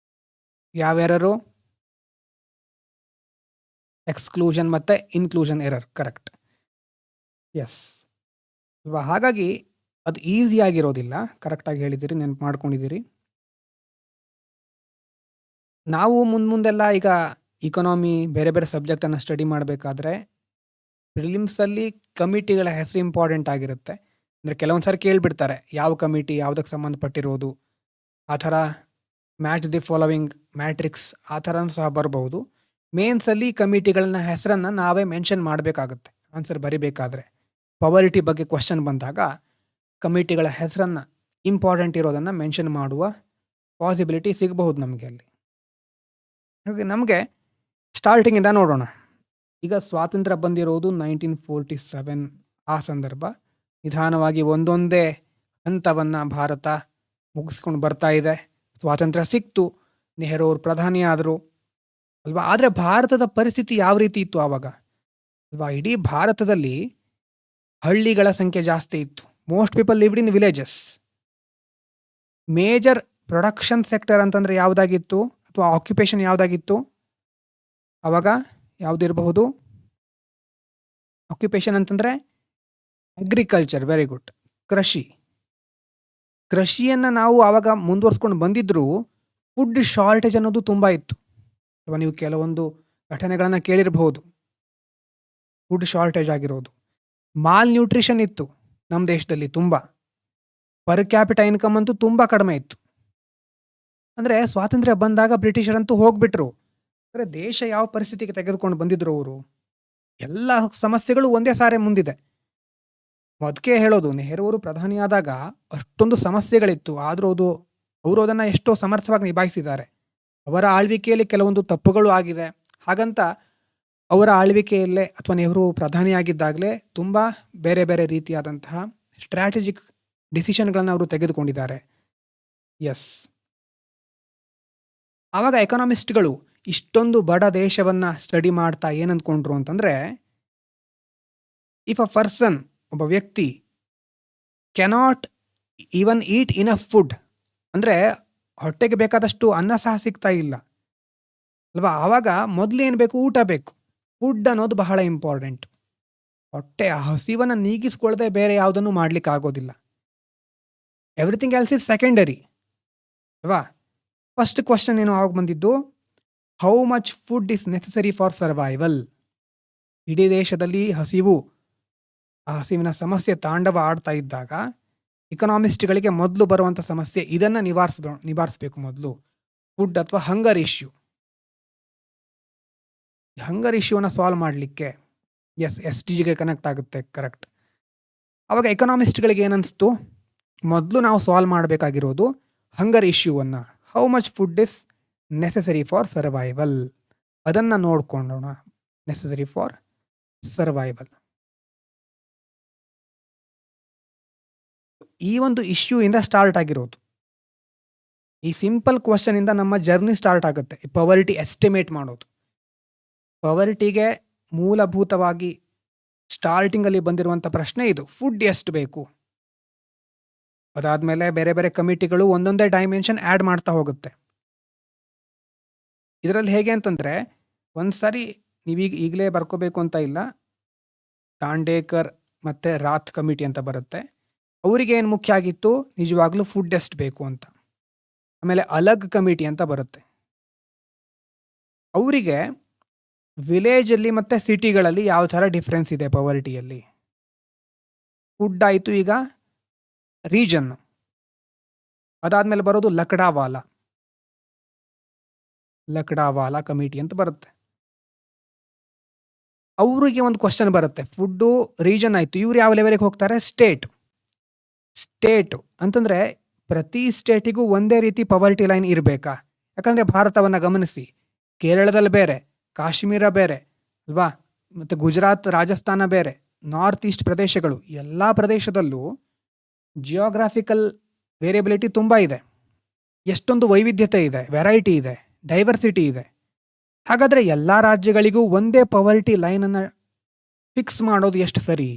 ಯಾವ ಎರರು? ಎಕ್ಸ್ಕ್ಲೂಷನ್ ಮತ್ತು ಇನ್ಕ್ಲೂಷನ್ ಎರರ್, ಕರೆಕ್ಟ್. ಎಸ್ ಅಲ್ವಾ? ಹಾಗಾಗಿ ಅದು ಈಸಿಯಾಗಿರೋದಿಲ್ಲ. ಕರೆಕ್ಟಾಗಿ ಹೇಳಿದ್ದೀರಿ, ನೆನಪು ಮಾಡ್ಕೊಂಡಿದ್ದೀರಿ. ನಾವು ಮುಂದೆಲ್ಲ ಈಗ ಇಕಾನಮಿ ಬೇರೆ ಬೇರೆ ಸಬ್ಜೆಕ್ಟನ್ನು ಸ್ಟಡಿ ಮಾಡಬೇಕಾದ್ರೆ ಪ್ರಿಲಿಮ್ಸಲ್ಲಿ ಕಮಿಟಿಗಳ ಹೆಸರು ಇಂಪಾರ್ಟೆಂಟ್ ಆಗಿರುತ್ತೆ. ಅಂದರೆ ಕೆಲವೊಂದು ಸಾರಿ ಕೇಳಿಬಿಡ್ತಾರೆ, ಯಾವ ಕಮಿಟಿ ಯಾವುದಕ್ಕೆ ಸಂಬಂಧಪಟ್ಟಿರೋದು, ಆ ಥರ ಮ್ಯಾಚ್ ದಿ ಫಾಲೋವಿಂಗ್ ಮ್ಯಾಟ್ರಿಕ್ಸ್ ಆ ಥರನೂ ಸಹ ಬರಬಹುದು. ಮೇನ್ಸಲ್ಲಿ ಕಮಿಟಿಗಳನ್ನ ಹೆಸರನ್ನು ನಾವೇ ಮೆನ್ಷನ್ ಮಾಡಬೇಕಾಗುತ್ತೆ ಆನ್ಸರ್ ಬರಿಬೇಕಾದ್ರೆ. ಪವರ್ಟಿ ಬಗ್ಗೆ ಕ್ವಶನ್ ಬಂದಾಗ ಕಮಿಟಿಗಳ ಹೆಸರನ್ನು ಇಂಪಾರ್ಟೆಂಟ್ ಇರೋದನ್ನು ಮೆನ್ಷನ್ ಮಾಡುವ ಪಾಸಿಬಿಲಿಟಿ ಸಿಗಬಹುದು ನಮಗೆ ಅಲ್ಲಿ. ಹಾಗೆ ನಮಗೆ ಸ್ಟಾರ್ಟಿಂಗಿಂದ ನೋಡೋಣ. ಈಗ ಸ್ವಾತಂತ್ರ್ಯ ಬಂದಿರೋದು 1947 ಆ ಸಂದರ್ಭ ನಿಧಾನವಾಗಿ ಒಂದೊಂದೇ ಹಂತವನ್ನು ಭಾರತ ಮುಗಿಸ್ಕೊಂಡು ಬರ್ತಾ ಇದೆ. ಸ್ವಾತಂತ್ರ್ಯ ಸಿಕ್ತು, ನೆಹರು ಅವರು ಪ್ರಧಾನಿ ಆದರು ಅಲ್ವಾ. ಆದರೆ ಭಾರತದ ಪರಿಸ್ಥಿತಿ ಯಾವ ರೀತಿ ಇತ್ತು ಆವಾಗ ಅಲ್ವಾ? ಇಡೀ ಭಾರತದಲ್ಲಿ ಹಳ್ಳಿಗಳ ಸಂಖ್ಯೆ ಜಾಸ್ತಿ ಇತ್ತು. Most people lived in villages. Major production sector ಅಂತಂದರೆ ಯಾವುದಾಗಿತ್ತು ಅಥವಾ ಆಕ್ಯುಪೇಷನ್ ಯಾವುದಾಗಿತ್ತು ಆವಾಗ? ಯಾವುದಿರಬಹುದು? ಆಕ್ಯುಪೇಷನ್ ಅಂತಂದರೆ ಅಗ್ರಿಕಲ್ಚರ್. Very good. ಕೃಷಿಯನ್ನು ನಾವು ಆವಾಗ ಮುಂದುವರ್ಸ್ಕೊಂಡು ಬಂದಿದ್ದರೂ ಫುಡ್ ಶಾರ್ಟೇಜ್ ಅನ್ನೋದು ತುಂಬ ಇತ್ತು ಅಥವಾ ನೀವು ಕೆಲವೊಂದು ಘಟನೆಗಳನ್ನು ಕೇಳಿರಬಹುದು. ಫುಡ್ ಶಾರ್ಟೇಜ್ ಆಗಿರೋದು, ಮಾಲ್ ನ್ಯೂಟ್ರಿಷನ್ ಇತ್ತು ನಮ್ಮ ದೇಶದಲ್ಲಿ ತುಂಬ. ಪರ್ ಕ್ಯಾಪಿಟಲ್ ಇನ್ಕಮ್ ಅಂತೂ ತುಂಬ ಕಡಿಮೆ ಇತ್ತು. ಅಂದರೆ ಸ್ವಾತಂತ್ರ್ಯ ಬಂದಾಗ ಬ್ರಿಟಿಷರಂತೂ ಹೋಗ್ಬಿಟ್ರು. ಅಂದರೆ ದೇಶ ಯಾವ ಪರಿಸ್ಥಿತಿಗೆ ತೆಗೆದುಕೊಂಡು ಬಂದಿದ್ರು ಅವರು, ಎಲ್ಲ ಸಮಸ್ಯೆಗಳು ಒಂದೇ ಸಾರಿ ಮುಂದಿದೆ. ಅದಕ್ಕೆ ಹೇಳೋದು, ನೆಹರು ಅವರು ಪ್ರಧಾನಿಯಾದಾಗ ಅಷ್ಟೊಂದು ಸಮಸ್ಯೆಗಳಿತ್ತು, ಆದರೂ ಅವರು ಅದನ್ನು ಎಷ್ಟೋ ಸಮರ್ಥವಾಗಿ ನಿಭಾಯಿಸಿದ್ದಾರೆ. ಅವರ ಆಳ್ವಿಕೆಯಲ್ಲಿ ಕೆಲವೊಂದು ತಪ್ಪುಗಳು ಆಗಿದೆ. ಹಾಗಂತ ಅವರ ಆಳ್ವಿಕೆಯಲ್ಲೇ ಅಥವಾ ನೆಹರು ಪ್ರಧಾನಿಯಾಗಿದ್ದಾಗಲೇ ತುಂಬ ಬೇರೆ ಬೇರೆ ರೀತಿಯಾದಂತಹ ಸ್ಟ್ರಾಟಜಿಕ್ ಡಿಸಿಷನ್ಗಳನ್ನು ಅವರು ತೆಗೆದುಕೊಂಡಿದ್ದಾರೆ. ಎಸ್, ಆವಾಗ ಎಕನಾಮಿಸ್ಟ್ಗಳು ಇಷ್ಟೊಂದು ಬಡ ದೇಶವನ್ನು ಸ್ಟಡಿ ಮಾಡ್ತಾ ಏನಂದ್ಕೊಂಡ್ರು ಅಂತಂದರೆ, ಇಫ್ ಅ ಪರ್ಸನ್, ಒಬ್ಬ ವ್ಯಕ್ತಿ ಕೆನಾಟ್ ಈವನ್ ಈಟ್ ಇನಫ್ ಫುಡ್, ಅಂದರೆ ಹೊಟ್ಟೆಗೆ ಬೇಕಾದಷ್ಟು ಅನ್ನ ಸಹ ಸಿಗ್ತಾ ಇಲ್ಲ ಅಲ್ವಾ, ಆವಾಗ ಮೊದಲು ಏನು ಬೇಕು? ಊಟ ಬೇಕು. ಫುಡ್ ಅನ್ನೋದು ಬಹಳ ಇಂಪಾರ್ಟೆಂಟ್. ಹೊಟ್ಟೆ ಹಸಿವನ್ನು ನೀಗಿಸ್ಕೊಳ್ಳದೆ ಬೇರೆ ಯಾವುದನ್ನು ಮಾಡ್ಲಿಕ್ಕೆ ಆಗೋದಿಲ್ಲ. ಎವ್ರಿಥಿಂಗ್ ಎಲ್ಸ್ ಇಸ್ ಸೆಕೆಂಡರಿ ಅಲ್ವಾ. ಫಸ್ಟ್ ಕ್ವಶನ್ ಏನು ಆವಾಗ ಬಂದಿದ್ದು, how much food is necessary for survival. ಇಡೀ ದೇಶದಲ್ಲಿ ಹಸಿವಿನ ಸಮಸ್ಯೆ ತಾಂಡವ ಆಡ್ತಾ ಇದ್ದಾಗ ಇಕನಾಮಿಸ್ಟ್ಗಳಿಗೆ ಮೊದಲು ಬರುವಂಥ ಸಮಸ್ಯೆ ಇದನ್ನು ನಿವಾರಿಸಬೇಕು ಮೊದಲು, ಫುಡ್ ಅಥವಾ ಹಂಗರ್ ಇಶ್ಯೂ. ಹಂಗರ್ ಇಶ್ಯೂನ ಸಾಲ್ವ್ ಮಾಡಲಿಕ್ಕೆ SDGಗೆ ಕನೆಕ್ಟ್ ಆಗುತ್ತೆ. ಕರೆಕ್ಟ್. ಆವಾಗ ಎಕನಾಮಿಸ್ಟ್ಗಳಿಗೆ ಏನನ್ನಿಸ್ತು, ಮೊದಲು ನಾವು ಸಾಲ್ವ್ ಮಾಡಬೇಕಾಗಿರೋದು ಹಂಗರ್ ಇಶ್ಯೂವನ್ನು. How much food is necessary for survival, ಅದನ್ನು ನೋಡ್ಕೊಂಡೋಣ. Necessary for survival. ಈ ಒಂದು ಇಶ್ಯೂ ಇಂದ ಸ್ಟಾರ್ಟ್ ಆಗಿರೋದು. ಈ ಸಿಂಪಲ್ ಕ್ವಶನ್ ಇಂದ ನಮ್ಮ ಜರ್ನಿ ಸ್ಟಾರ್ಟ್ ಆಗುತ್ತೆ. ಪವರ್ಟಿ ಎಸ್ಟಿಮೇಟ್ ಮಾಡೋದು. ಪವರ್ಟಿಗೆ ಮೂಲಭೂತವಾಗಿ ಸ್ಟಾರ್ಟಿಂಗಲ್ಲಿ ಬಂದಿರುವಂಥ ಪ್ರಶ್ನೆ ಇದು, ಫುಡ್ ಎಷ್ಟು ಬೇಕು. ಅದಾದಮೇಲೆ ಬೇರೆ ಬೇರೆ ಕಮಿಟಿಗಳು ಒಂದೊಂದೇ ಡೈಮೆನ್ಷನ್ ಆ್ಯಡ್ ಮಾಡ್ತಾ ಹೋಗುತ್ತೆ. ಇದರಲ್ಲಿ ಹೇಗೆ ಅಂತಂದರೆ, ಒಂದು ಸಾರಿ ಈಗಲೇ ಬರ್ಕೋಬೇಕು ಅಂತ ಇಲ್ಲ. ದಾಂಡೇಕರ್ ಮತ್ತು ರಾತ್ ಕಮಿಟಿ ಅಂತ ಬರುತ್ತೆ. ಅವರಿಗೆ ಏನು ಮುಖ್ಯ ಆಗಿತ್ತು, ನಿಜವಾಗ್ಲೂ ಫುಡ್ ಎಷ್ಟು ಬೇಕು ಅಂತ. ಆಮೇಲೆ ಅಲಗ್ ಕಮಿಟಿ ಅಂತ ಬರುತ್ತೆ. ಅವರಿಗೆ ವಿಲೇಜಲ್ಲಿ ಮತ್ತು ಸಿಟಿಗಳಲ್ಲಿ ಯಾವ ಥರ ಡಿಫ್ರೆನ್ಸ್ ಇದೆ ಪವರ್ಟಿಯಲ್ಲಿ. ಫುಡ್ ಆಯಿತು, ಈಗ ರೀಜನ್ನು. ಅದಾದಮೇಲೆ ಬರೋದು ಲಕ್ಡಾವಾಲ ಕಮಿಟಿ ಅಂತ ಬರುತ್ತೆ. ಅವರಿಗೆ ಒಂದು ಕ್ವಶನ್ ಬರುತ್ತೆ, ಫುಡ್ಡು ರೀಜನ್ ಆಯಿತು, ಇವ್ರು ಯಾವ ಲೆವೆಲಿಗೆ ಹೋಗ್ತಾರೆ? ಸ್ಟೇಟು ಅಂತಂದರೆ ಪ್ರತಿ ಸ್ಟೇಟಿಗೂ ಒಂದೇ ರೀತಿ ಪವರ್ಟಿ ಲೈನ್ ಇರಬೇಕಾ? ಯಾಕಂದರೆ ಭಾರತವನ್ನು ಗಮನಿಸಿ, ಕೇರಳದಲ್ಲಿ ಬೇರೆ, ಕಾಶ್ಮೀರ ಬೇರೆ ಅಲ್ವಾ, ಮತ್ತು ಗುಜರಾತ್, ರಾಜಸ್ಥಾನ ಬೇರೆ, ನಾರ್ತ್ ಈಸ್ಟ್ ಪ್ರದೇಶಗಳು, ಎಲ್ಲ ಪ್ರದೇಶದಲ್ಲೂ ಜಿಯೋಗ್ರಾಫಿಕಲ್ ವೇರಿಯಬಿಲಿಟಿ ತುಂಬ ಇದೆ. ಎಷ್ಟೊಂದು ವೈವಿಧ್ಯತೆ ಇದೆ, ವೆರೈಟಿ ಇದೆ, ಡೈವರ್ಸಿಟಿ ಇದೆ. ಹಾಗಾದರೆ ಎಲ್ಲ ರಾಜ್ಯಗಳಿಗೂ ಒಂದೇ ಪವರ್ಟಿ ಲೈನನ್ನು ಫಿಕ್ಸ್ ಮಾಡೋದು ಎಷ್ಟು ಸರಿ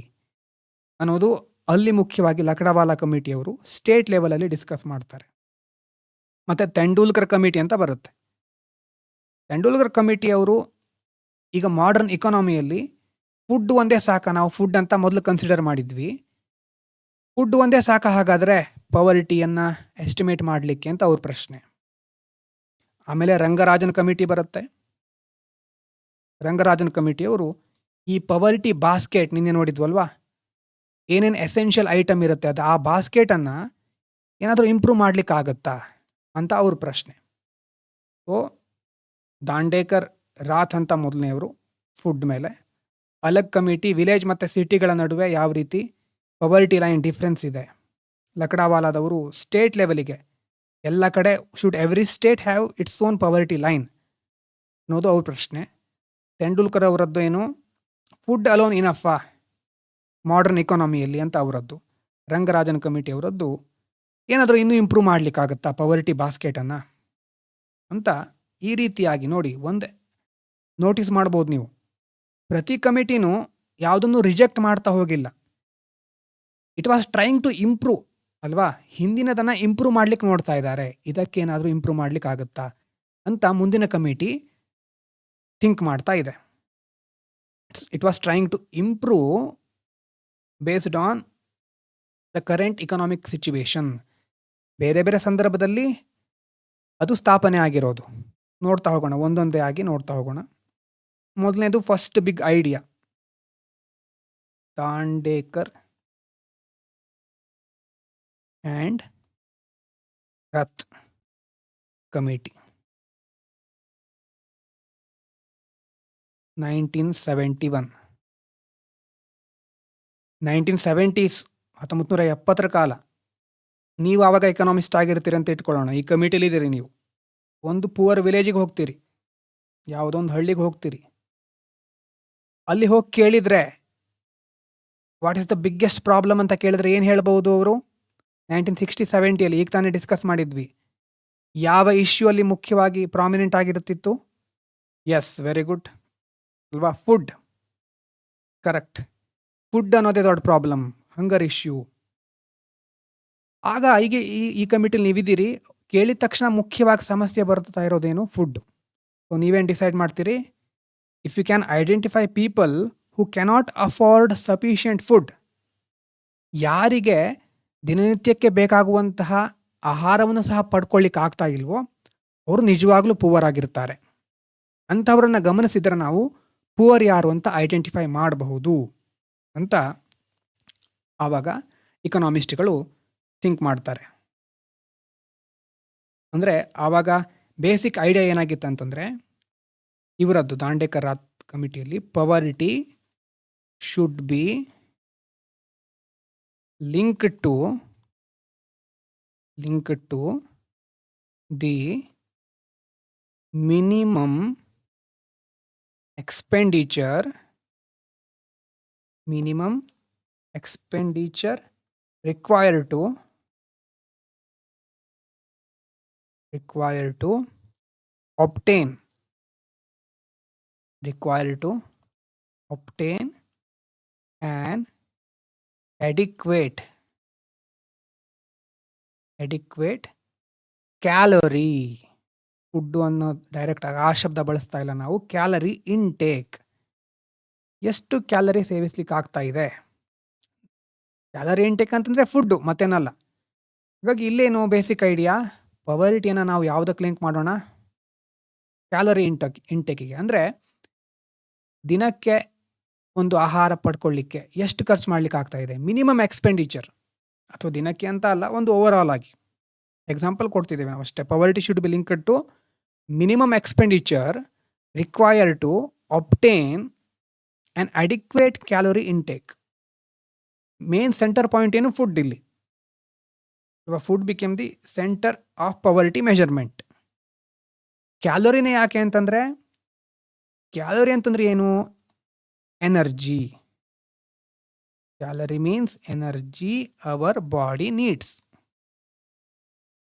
ಅನ್ನೋದು ಅಲ್ಲಿ ಮುಖ್ಯವಾಗಿ ಲಕ್ಡಾವಾಲ ಕಮಿಟಿಯವರು ಸ್ಟೇಟ್ ಲೆವೆಲಲ್ಲಿ ಡಿಸ್ಕಸ್ ಮಾಡ್ತಾರೆ. ಮತ್ತು ತೆಂಡೂಲ್ಕರ್ ಕಮಿಟಿ ಅಂತ ಬರುತ್ತೆ. ತೆಂಡೂಲ್ಕರ್ ಕಮಿಟಿಯವರು ಈಗ ಮಾಡರ್ನ್ ಇಕಾನಮಿಯಲ್ಲಿ ಫುಡ್ ಒಂದೇ ಸಾಕ, ನಾವು ಫುಡ್ ಅಂತ ಮೊದಲು ಕನ್ಸಿಡರ್ ಮಾಡಿದ್ವಿ, ಫುಡ್ ಒಂದೇ ಸಾಕ ಹಾಗಾದರೆ ಪವರ್ಟಿಯನ್ನು ಎಸ್ಟಿಮೇಟ್ ಮಾಡಲಿಕ್ಕೆ ಅಂತ ಅವ್ರ ಪ್ರಶ್ನೆ. ಆಮೇಲೆ ರಂಗರಾಜನ್ ಕಮಿಟಿ ಬರುತ್ತೆ. ರಂಗರಾಜನ್ ಕಮಿಟಿಯವರು ಈ ಪವರ್ಟಿ ಬಾಸ್ಕೆಟ್, ನಿನ್ನೆ ನೋಡಿದ್ವಲ್ವಾ, ಏನೇನು ಎಸೆನ್ಷಿಯಲ್ ಐಟಮ್ ಇರುತ್ತೆ ಅದು, ಆ ಬಾಸ್ಕೆಟನ್ನು ಏನಾದರೂ ಇಂಪ್ರೂವ್ ಮಾಡಲಿಕ್ಕಾಗತ್ತಾ ಅಂತ ಅವ್ರ ಪ್ರಶ್ನೆ. ಸೊ ದಾಂಡೇಕರ್, ರಾತ್ ಅಂತ ಮೊದಲನೆಯವರು ಫುಡ್ ಮೇಲೆ. ಅಲಗ್ ಕಮಿಟಿ ವಿಲೇಜ್ ಮತ್ತು ಸಿಟಿಗಳ ನಡುವೆ ಯಾವ ರೀತಿ ಪವರ್ಟಿ ಲೈನ್ ಡಿಫ್ರೆನ್ಸ್ ಇದೆ. ಲಕ್ಡಾವಾಲಾದವರು ಸ್ಟೇಟ್ ಲೆವೆಲಿಗೆ ಎಲ್ಲ ಕಡೆ should every state have its own ಪವರ್ಟಿ line ಅನ್ನೋದು ಅವ್ರ ಪ್ರಶ್ನೆ. ತೆಂಡೂಲ್ಕರ್ ಅವರದ್ದು ಏನು, ಫುಡ್ ಅಲೋನ್ ಇನಫಾ, ಮಾಡರ್ನ್ ಎಕಾನಮಿಯಲ್ಲಿ ಅಂತ ಅವರದ್ದು. ರಂಗರಾಜನ್ ಕಮಿಟಿ ಅವರದ್ದು ಏನಾದರೂ ಇನ್ನೂ ಇಂಪ್ರೂವ್ ಮಾಡಲಿಕ್ಕಾಗತ್ತಾ ಪವರ್ಟಿ ಬಾಸ್ಕೆಟನ್ನು ಅಂತ ಈ ರೀತಿಯಾಗಿ ನೋಡಿ ಒಂದೇ ನೋಟಿಸ್ ಮಾಡ್ಬೋದು ನೀವು. ಪ್ರತಿ ಕಮಿಟಿನೂ ಯಾವುದನ್ನು ರಿಜೆಕ್ಟ್ ಮಾಡ್ತಾ ಹೋಗಿಲ್ಲ. It was trying to improve ಅಲ್ವಾ, ಹಿಂದಿನದನ್ನು ಇಂಪ್ರೂವ್ ಮಾಡ್ಲಿಕ್ಕೆ ನೋಡ್ತಾ ಇದ್ದಾರೆ, ಇದಕ್ಕೇನಾದರೂ ಇಂಪ್ರೂವ್ ಮಾಡ್ಲಿಕ್ಕೆ ಆಗುತ್ತಾ ಅಂತ ಮುಂದಿನ ಕಮಿಟಿ ಥಿಂಕ್ ಮಾಡ್ತಾ ಇದೆ. It was trying to improve based on the current economic situation. ಬೇರೆ ಬೇರೆ ಸಂದರ್ಭದಲ್ಲಿ ಅದು ಸ್ಥಾಪನೆ ಆಗಿರೋದು. ನೋಡ್ತಾ ಹೋಗೋಣ, ಒಂದೊಂದೇ ಆಗಿ ನೋಡ್ತಾ ಹೋಗೋಣ. ಮೊದಲನೇದು first big idea, Dandekar and Rath committee 1971. 1970s 1970 ಕಾಲ. ನೀವು ಆವಾಗ ಎಕನಾಮಿಸ್ಟ್ ಆಗಿರ್ತೀರಿ ಅಂತ ಇಟ್ಕೊಳ್ಳೋಣ. ಈ ಕಮಿಟಿಲಿ ಇದ್ದೀರಿ ನೀವು. ಒಂದು ಪುವರ್ ವಿಲೇಜಿಗೆ ಹೋಗ್ತೀರಿ, ಯಾವುದೊಂದು ಹಳ್ಳಿಗೆ ಹೋಗ್ತೀರಿ. ಅಲ್ಲಿ ಹೋಗಿ ಕೇಳಿದರೆ what is the biggest problem ಅಂತ ಕೇಳಿದ್ರೆ ಏನು ಹೇಳ್ಬೋದು ಅವರು? 1960-70 ಈಗ ತಾನೇ ಡಿಸ್ಕಸ್ ಮಾಡಿದ್ವಿ. ಯಾವ ಇಶ್ಯೂ ಅಲ್ಲಿ ಮುಖ್ಯವಾಗಿ ಪ್ರಾಮಿನೆಂಟ್ ಆಗಿರುತ್ತಿತ್ತು? ಎಸ್, ವೆರಿ ಗುಡ್ ಅಲ್ವಾ, ಫುಡ್. ಕರೆಕ್ಟ್, ಫುಡ್ ಅನ್ನೋದೇ ದೊಡ್ಡ ಪ್ರಾಬ್ಲಮ್, ಹಂಗರ್ ಇಶ್ಯೂ. ಆಗ ಈಗ ಈ ಕಮಿಟಿಲಿ ನೀವಿದ್ದೀರಿ, ಕೇಳಿದ ತಕ್ಷಣ ಮುಖ್ಯವಾಗಿ ಸಮಸ್ಯೆ ಬರ್ತಾ ಇರೋದೇನು? ಫುಡ್. ಸೊ ನೀವೇನು ಡಿಸೈಡ್ ಮಾಡ್ತೀರಿ? If you can identify people who cannot afford sufficient food, ಯಾರಿಗೆ ದಿನನಿತ್ಯಕ್ಕೆ ಬೇಕಾಗುವಂತಹ ಆಹಾರವನ್ನು ಸಹ ಪಡ್ಕೊಳ್ಳಿಕ್ಕೆ ಆಗ್ತಾ ಇಲ್ವೋ ಅವರು ನಿಜವಾಗ್ಲೂ ಪೂವರ್ ಆಗಿರ್ತಾರೆ. ಅಂಥವ್ರನ್ನ ಗಮನಿಸಿದರೆ ನಾವು ಪೂವರ್ ಯಾರು ಅಂತ ಐಡೆಂಟಿಫೈ ಮಾಡಬಹುದು ಅಂತ ಆವಾಗ ಇಕನಾಮಿಸ್ಟ್ಗಳು ಥಿಂಕ್ ಮಾಡ್ತಾರೆ. ಅಂದರೆ ಆವಾಗ ಬೇಸಿಕ್ ಐಡಿಯಾ ಏನಾಗಿತ್ತು ಅಂತಂದರೆ ಇವರದ್ದು ದಾಂಡೇಕರ್ ರಾಥ್ ಕಮಿಟಿಯಲ್ಲಿ poverty should be linked to the minimum expenditure required to obtain an adequate calorie. Food ಅನ್ನೋ ಡೈರೆಕ್ಟ್ ಆ ಶಬ್ದ ಬಳಸ್ತಾ ಇಲ್ಲ ನಾವು. ಕ್ಯಾಲರಿ ಇಂಟೇಕ್, ಎಷ್ಟು ಕ್ಯಾಲರಿ ಸೇವಿಸ್ಲಿಕ್ಕೆ ಆಗ್ತಾ ಇದೆ. ಕ್ಯಾಲರಿ ಇಂಟೇಕ್ ಅಂತಂದರೆ ಫುಡ್ಡು, ಮತ್ತೇನಲ್ಲ. ಹಾಗಾಗಿ ಇಲ್ಲೇನು ಬೇಸಿಕ್ ಐಡಿಯಾ, ಪವರ್ಟಿಯನ್ನು ನಾವು ಯಾವುದಕ್ಕೆ ಲಿಂಕ್ ಮಾಡೋಣ? ಕ್ಯಾಲರಿ ಇಂಟೇಕಿಗೆ. ಅಂದರೆ ದಿನಕ್ಕೆ ಒಂದು ಆಹಾರ ಪಡ್ಕೊಳ್ಳಿಕ್ಕೆ ಎಷ್ಟು ಖರ್ಚು ಮಾಡ್ಲಿಕ್ಕೆ ಆಗ್ತಾ ಇದೆ, ಮಿನಿಮಮ್ ಎಕ್ಸ್ಪೆಂಡಿಚರ್. ಅಥವಾ ದಿನಕ್ಕೆ ಅಂತ ಅಲ್ಲ, ಒಂದು ಓವರ್ ಆಲ್ ಆಗಿ ಎಕ್ಸಾಂಪಲ್ ಕೊಡ್ತಿದ್ದೇವೆ ನಾವು ಅಷ್ಟೇ. Poverty should be linked to minimum expenditure required to obtain an adequate calorie intake. Main centre point ಏನು? ಫುಡ್. ಇಲ್ಲಿ food became the centre of poverty measurement. ಕ್ಯಾಲೋರಿನೇ ಯಾಕೆ ಅಂತಂದರೆ, ಕ್ಯಾಲೋರಿ ಅಂತಂದ್ರೆ ಏನು? Energy. Calorie means energy our body needs.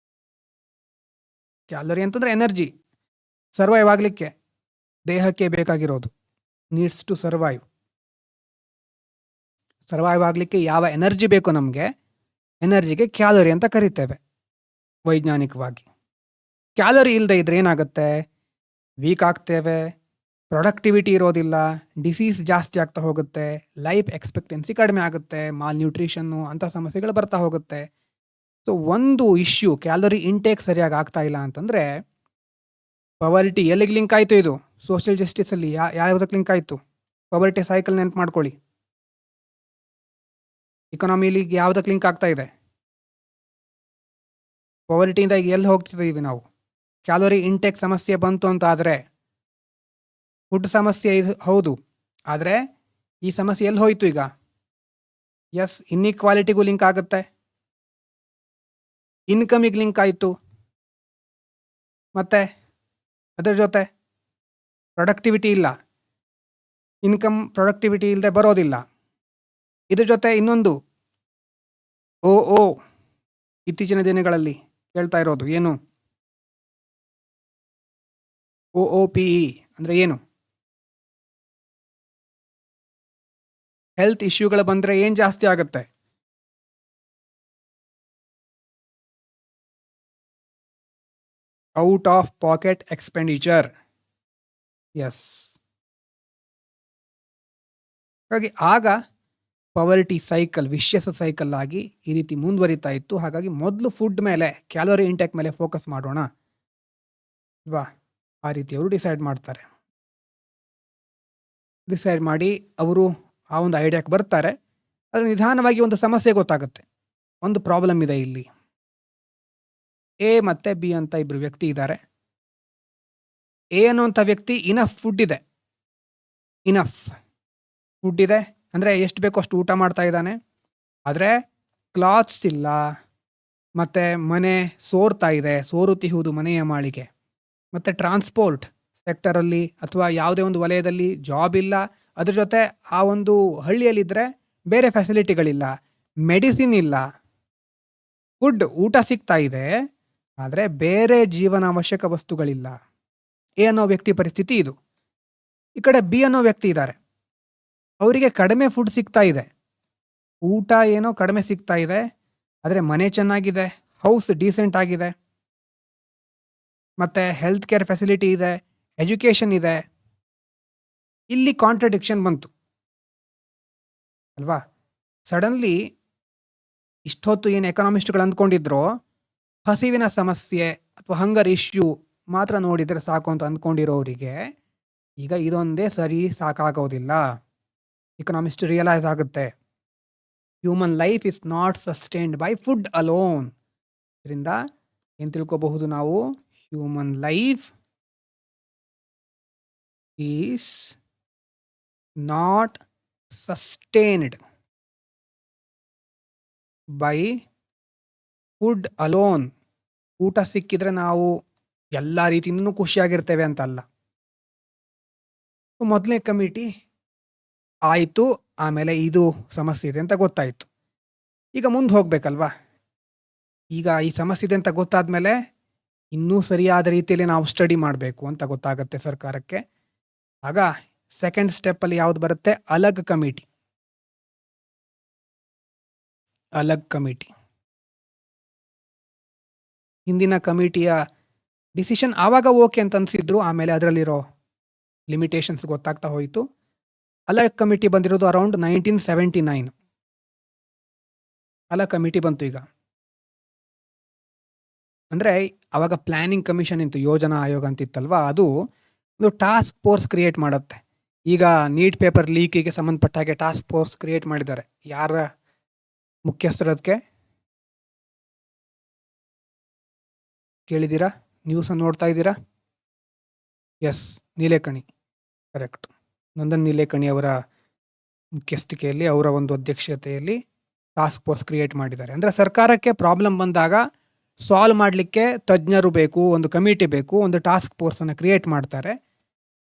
Calorie ಅಂತಂದ್ರೆ ಎನರ್ಜಿ, ಸರ್ವೈವ್ ಆಗಲಿಕ್ಕೆ ದೇಹಕ್ಕೆ ಬೇಕಾಗಿರೋದು. Needs to survive. ಸರ್ವೈವ್ ಆಗಲಿಕ್ಕೆ ಯಾವ ಎನರ್ಜಿ ಬೇಕು ನಮಗೆ, ಎನರ್ಜಿಗೆ ಕ್ಯಾಲರಿ ಅಂತ ಕರಿತೇವೆ ವೈಜ್ಞಾನಿಕವಾಗಿ. ಕ್ಯಾಲರಿ ಇಲ್ಲದೆ ಇದ್ರೆ ಏನಾಗುತ್ತೆ? ವೀಕ್ ಆಗ್ತೇವೆ, ಪ್ರೊಡಕ್ಟಿವಿಟಿ ಇರೋದಿಲ್ಲ, ಡಿಸೀಸ್ ಜಾಸ್ತಿ ಆಗ್ತಾ ಹೋಗುತ್ತೆ, ಲೈಫ್ ಎಕ್ಸ್ಪೆಕ್ಟೆನ್ಸಿ ಕಡಿಮೆ ಆಗುತ್ತೆ, ಮಾಲ್ ನ್ಯೂಟ್ರಿಷನ್ನು ಅಂಥ ಸಮಸ್ಯೆಗಳು ಬರ್ತಾ ಹೋಗುತ್ತೆ. ಸೊ ಒಂದು ಇಶ್ಯೂ, ಕ್ಯಾಲರಿ ಇಂಟೇಕ್ ಸರಿಯಾಗಿ ಆಗ್ತಾ ಇಲ್ಲ ಅಂತಂದರೆ ಪವರ್ಟಿ ಎಲ್ಲಿಗೆ ಲಿಂಕ್ ಆಯಿತು? ಇದು ಸೋಷಿಯಲ್ ಜಸ್ಟಿಸಲ್ಲಿ ಯಾವುದಕ್ಕೆ ಲಿಂಕ್ ಆಯಿತು? ಪವರ್ಟಿ ಸೈಕಲ್ ನೆನ್ಪು ಮಾಡ್ಕೊಳ್ಳಿ. ಇಕನಾಮಿಲಿ ಯಾವುದಕ್ಕೆ ಲಿಂಕ್ ಆಗ್ತಾ ಇದೆ? ಪವರ್ಟಿಯಿಂದ ಈಗ ಎಲ್ಲಿ ಹೋಗ್ತಿದ್ದೀವಿ ನಾವು? ಕ್ಯಾಲೋರಿ ಇಂಟೇಕ್ ಸಮಸ್ಯೆ ಬಂತು ಅಂತ ಆದರೆ, ಫುಡ್ ಸಮಸ್ಯೆ ಇದು ಹೌದು, ಆದರೆ ಈ ಸಮಸ್ಯೆ ಎಲ್ಲಿ ಹೋಯಿತು ಈಗ? ಎಸ್, ಇನ್ಇಕ್ವಾಲಿಟಿಗೂ ಲಿಂಕ್ ಆಗುತ್ತೆ, ಇನ್ಕಮಿಗೆ ಲಿಂಕ್ ಆಯಿತು, ಮತ್ತು ಅದರ ಜೊತೆ ಪ್ರೊಡಕ್ಟಿವಿಟಿ ಇಲ್ಲ. ಇನ್ಕಮ್ ಪ್ರೊಡಕ್ಟಿವಿಟಿ ಇಲ್ಲದೆ ಬರೋದಿಲ್ಲ. ಇದ್ರ ಜೊತೆ ಇನ್ನೊಂದು ಓ ಓ ಇತ್ತೀಚಿನ ದಿನಗಳಲ್ಲಿ ಕೇಳ್ತಾ ಇರೋದು ಏನು, OOPE ಅಂದರೆ ಏನು? ಹೆಲ್ತ್ ಇಶ್ಯೂಗಳು ಬಂದರೆ ಏನು ಜಾಸ್ತಿ ಆಗುತ್ತೆ? Out of pocket expenditure. Yes. ಹಾಗಾಗಿ ಆಗ ಪವರ್ಟಿ ಸೈಕಲ್ ವಿಶ್ಯಸ್ ಸೈಕಲ್ ಆಗಿ ಈ ರೀತಿ ಮುಂದುವರಿತಾ ಇತ್ತು. ಹಾಗಾಗಿ ಮೊದಲು ಫುಡ್ ಮೇಲೆ, ಕ್ಯಾಲೋರಿ ಇಂಟೇಕ್ ಮೇಲೆ ಫೋಕಸ್ ಮಾಡೋಣ ಅಲ್ವಾ, ಆ ರೀತಿ ಅವರು ಡಿಸೈಡ್ ಮಾಡ್ತಾರೆ. ಡಿಸೈಡ್ ಮಾಡಿ ಅವರು ಆ ಒಂದು ಐಡಿಯಾಕ್ಕೆ ಬರ್ತಾರೆ. ಅದು ನಿಧಾನವಾಗಿ ಒಂದು ಸಮಸ್ಯೆ ಗೊತ್ತಾಗುತ್ತೆ. ಒಂದು ಪ್ರಾಬ್ಲಮ್ ಇದೆ ಇಲ್ಲಿ. ಎ ಮತ್ತು ಬಿ ಅಂತ ಇಬ್ಬರು ವ್ಯಕ್ತಿ ಇದ್ದಾರೆ. ಎ ಅನ್ನುವಂಥ ವ್ಯಕ್ತಿ ಇನಫ್ ಫುಡ್ ಇದೆ, ಇನಫ್ ಫುಡ್ ಇದೆ ಅಂದರೆ ಎಷ್ಟು ಬೇಕೋ ಅಷ್ಟು ಊಟ ಮಾಡ್ತಾ ಇದ್ದಾನೆ. ಆದರೆ ಕ್ಲಾತ್ಸ್ ಇಲ್ಲ, ಮತ್ತು ಮನೆ ಸೋರ್ತಾ ಇದೆ, ಸೋರುತ್ತಿಹುದು ಮನೆಯ ಮಾಳಿಗೆ. ಮತ್ತು ಟ್ರಾನ್ಸ್ಪೋರ್ಟ್ ಸೆಕ್ಟರಲ್ಲಿ ಅಥವಾ ಯಾವುದೇ ಒಂದು ವಲಯದಲ್ಲಿ ಜಾಬ್ ಇಲ್ಲ. ಅದ್ರ ಜೊತೆ ಆ ಒಂದು ಹಳ್ಳಿಯಲ್ಲಿದ್ದರೆ ಬೇರೆ ಫೆಸಿಲಿಟಿಗಳಿಲ್ಲ, ಮೆಡಿಸಿನ್ ಇಲ್ಲ. ಫುಡ್ ಊಟ ಸಿಗ್ತಾ ಇದೆ, ಆದರೆ ಬೇರೆ ಜೀವನ ಅವಶ್ಯಕ ವಸ್ತುಗಳಿಲ್ಲ. ಎ ಅನ್ನೋ ವ್ಯಕ್ತಿ ಪರಿಸ್ಥಿತಿ ಇದು. ಈ ಕಡೆ ಬಿ ಅನ್ನೋ ವ್ಯಕ್ತಿ ಇದ್ದಾರೆ. ಅವರಿಗೆ ಕಡಿಮೆ ಫುಡ್ ಸಿಗ್ತಾ ಇದೆ, ಊಟ ಏನೋ ಕಡಿಮೆ ಸಿಗ್ತಾ ಇದೆ, ಆದರೆ ಮನೆ ಚೆನ್ನಾಗಿದೆ, ಹೌಸ್ ಡೀಸೆಂಟ್ ಆಗಿದೆ, ಮತ್ತು ಹೆಲ್ತ್ ಕೇರ್ ಫೆಸಿಲಿಟಿ ಇದೆ, ಎಜುಕೇಷನ್ ಇದೆ. ಇಲ್ಲಿ ಕಾಂಟ್ರಡಿಕ್ಷನ್ ಬಂತು ಅಲ್ವಾ. ಸಡನ್ಲಿ ಇಷ್ಟೊತ್ತು ಏನು ಎಕನಾಮಿಸ್ಟ್ಗಳು ಅಂದ್ಕೊಂಡಿದ್ರು ಹಸಿವಿನ ಸಮಸ್ಯೆ ಅಥವಾ ಹಂಗರ್ ಇಶ್ಯೂ ಮಾತ್ರ ನೋಡಿದರೆ ಸಾಕು ಅಂತ ಅಂದ್ಕೊಂಡಿರೋರಿಗೆ ಈಗ ಇದೊಂದೇ ಸರಿ ಸಾಕಾಗೋದಿಲ್ಲ. ಎಕನಾಮಿಸ್ಟ್ ರಿಯಲೈಸ್ ಆಗುತ್ತೆ, human life is not sustained by food alone. ಇದರಿಂದ ಏನು ತಿಳ್ಕೋಬಹುದು ನಾವು? Human life is not sustained by food alone. ಊಟ ಸಿಕ್ಕಿದ್ರೆ ನಾವು ಎಲ್ಲ ರೀತಿಯಿಂದನೂ ಖುಷಿಯಾಗಿರ್ತೇವೆ ಅಂತಲ್ಲ. ಮೊದಲನೇ ಕಮಿಟಿ ಆಯಿತು, ಆಮೇಲೆ ಇದು ಸಮಸ್ಯೆ ಇದೆ ಅಂತ ಗೊತ್ತಾಯಿತು. ಈಗ ಮುಂದೆ ಹೋಗ್ಬೇಕಲ್ವಾ. ಈಗ ಈ ಸಮಸ್ಯೆ ಇದೆ ಅಂತ ಗೊತ್ತಾದ್ಮೇಲೆ ಇನ್ನೂ ಸರಿಯಾದ ರೀತಿಯಲ್ಲಿ ನಾವು ಸ್ಟಡಿ ಮಾಡಬೇಕು ಅಂತ ಗೊತ್ತಾಗುತ್ತೆ ಸರ್ಕಾರಕ್ಕೆ. ಆಗ ಸೆಕೆಂಡ್ ಸ್ಟೆಪ್ಪಲ್ಲಿ ಯಾವ್ದು ಬರುತ್ತೆ? ಅಲಗ್ ಕಮಿಟಿ. ಅಲಗ್ ಕಮಿಟಿ ಹಿಂದಿನ ಕಮಿಟಿಯ ಡಿಸಿಷನ್ ಆವಾಗ ಓಕೆ ಅಂತ ಅನಿಸಿದ್ರು, ಆಮೇಲೆ ಅದರಲ್ಲಿರೋ ಲಿಮಿಟೇಷನ್ಸ್ ಗೊತ್ತಾಗ್ತಾ ಹೋಯಿತು. ಅಲಗ್ ಕಮಿಟಿ ಬಂದಿರೋದು ಅರೌಂಡ್ 1979. ಅಲಗ್ ಕಮಿಟಿ ಬಂತು. ಈಗ ಅಂದರೆ ಅವಾಗ ಪ್ಲ್ಯಾನಿಂಗ್ ಕಮಿಷನ್ ಇತ್ತು, ಯೋಜನಾ ಆಯೋಗ ಅಂತಿತ್ತಲ್ವ, ಅದು ಒಂದು ಟಾಸ್ಕ್ ಫೋರ್ಸ್ ಕ್ರಿಯೇಟ್ ಮಾಡುತ್ತೆ. ಈಗ ನೀಟ್ ಪೇಪರ್ ಲೀಕಿಗೆ ಸಂಬಂಧಪಟ್ಟ ಹಾಗೆ ಟಾಸ್ಕ್ ಫೋರ್ಸ್ ಕ್ರಿಯೇಟ್ ಮಾಡಿದ್ದಾರೆ. ಯಾರ ಮುಖ್ಯಸ್ಥರದಕ್ಕೆ ಕೇಳಿದ್ದೀರಾ? ನ್ಯೂಸನ್ನು ನೋಡ್ತಾ ಇದ್ದೀರಾ? Yes, Nilekani, correct. ನಂದನ್ ನೀಲೇಕಣಿ ಅವರ ಮುಖ್ಯಸ್ಥಿಕೆಯಲ್ಲಿ, ಅವರ ಒಂದು ಅಧ್ಯಕ್ಷತೆಯಲ್ಲಿ ಟಾಸ್ಕ್ ಫೋರ್ಸ್ ಕ್ರಿಯೇಟ್ ಮಾಡಿದ್ದಾರೆ. ಅಂದರೆ ಸರ್ಕಾರಕ್ಕೆ ಪ್ರಾಬ್ಲಮ್ ಬಂದಾಗ ಸಾಲ್ವ್ ಮಾಡಲಿಕ್ಕೆ ತಜ್ಞರು ಬೇಕು, ಒಂದು ಕಮಿಟಿ ಬೇಕು, ಒಂದು ಟಾಸ್ಕ್ ಫೋರ್ಸನ್ನು ಕ್ರಿಯೇಟ್ ಮಾಡ್ತಾರೆ.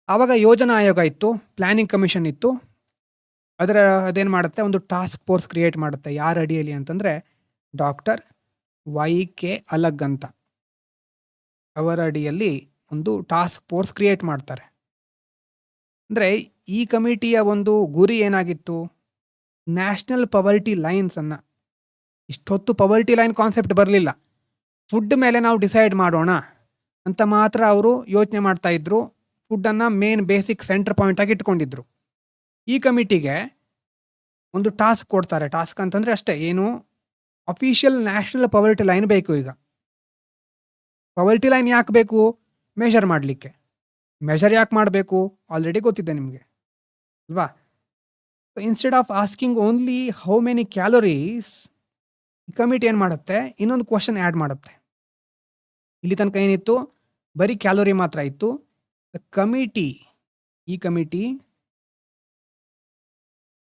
ಆವಾಗ ಯೋಜನಾ ಆಯೋಗ ಇತ್ತು, ಪ್ಲ್ಯಾನಿಂಗ್ ಕಮಿಷನ್ ಇತ್ತು. ಅದೇನು ಮಾಡುತ್ತೆ? ಒಂದು ಟಾಸ್ಕ್ ಫೋರ್ಸ್ ಕ್ರಿಯೇಟ್ ಮಾಡುತ್ತೆ. ಯಾರ ಅಡಿಯಲ್ಲಿ ಅಂತಂದರೆ ಡಾಕ್ಟರ್ YK ಅಲಗ್ ಅಂತ ಅವರ ಅಡಿಯಲ್ಲಿ ಒಂದು ಟಾಸ್ಕ್ ಫೋರ್ಸ್ ಕ್ರಿಯೇಟ್ ಮಾಡ್ತಾರೆ. ಅಂದರೆ ಈ ಕಮಿಟಿಯ ಒಂದು ಗುರಿ ಏನಾಗಿತ್ತು? ನ್ಯಾಷನಲ್ ಪವರ್ಟಿ ಲೈನ್ಸನ್ನು, ಇಷ್ಟೊತ್ತು ಪವರ್ಟಿ ಲೈನ್ ಕಾನ್ಸೆಪ್ಟ್ ಬರಲಿಲ್ಲ, ಫುಡ್ ಮೇಲೆ ನಾವು ಡಿಸೈಡ್ ಮಾಡೋಣ ಅಂತ ಮಾತ್ರ ಅವರು ಯೋಚನೆ ಮಾಡ್ತಾ ಇದ್ರು. ಫುಡ್ಡನ್ನು ಮೇನ್ ಬೇಸಿಕ್ ಸೆಂಟರ್ ಪಾಯಿಂಟಾಗಿ ಇಟ್ಕೊಂಡಿದ್ರು. ಈ ಕಮಿಟಿಗೆ ಒಂದು ಟಾಸ್ಕ್ ಕೊಡ್ತಾರೆ. ಟಾಸ್ಕ್ ಅಂತಂದರೆ ಅಷ್ಟೇ, ಏನು ಅಫಿಷಿಯಲ್ ನ್ಯಾಷನಲ್ ಪವರ್ಟಿ ಲೈನ್ ಬೇಕು. ಈಗ ಪವರ್ಟಿ ಲೈನ್ ಯಾಕೆ ಬೇಕು? ಮೆಷರ್ ಮಾಡಲಿಕ್ಕೆ. ಮೆಷರ್ ಯಾಕೆ ಮಾಡಬೇಕು? ಆಲ್ರೆಡಿ ಗೊತ್ತಿದೆ ನಿಮಗೆ ಅಲ್ವಾ. Instead of asking only how many calories, ಈ ಕಮಿಟಿ ಏನು ಮಾಡುತ್ತೆ? ಇನ್ನೊಂದು ಕ್ವಶನ್ ಆ್ಯಡ್ ಮಾಡುತ್ತೆ. ಇಲ್ಲಿ ತನಕ ಏನಿತ್ತು? ಬರೀ ಕ್ಯಾಲೋರಿ ಮಾತ್ರ ಇತ್ತು. ಕಮಿಟಿ, ಈ ಕಮಿಟಿ,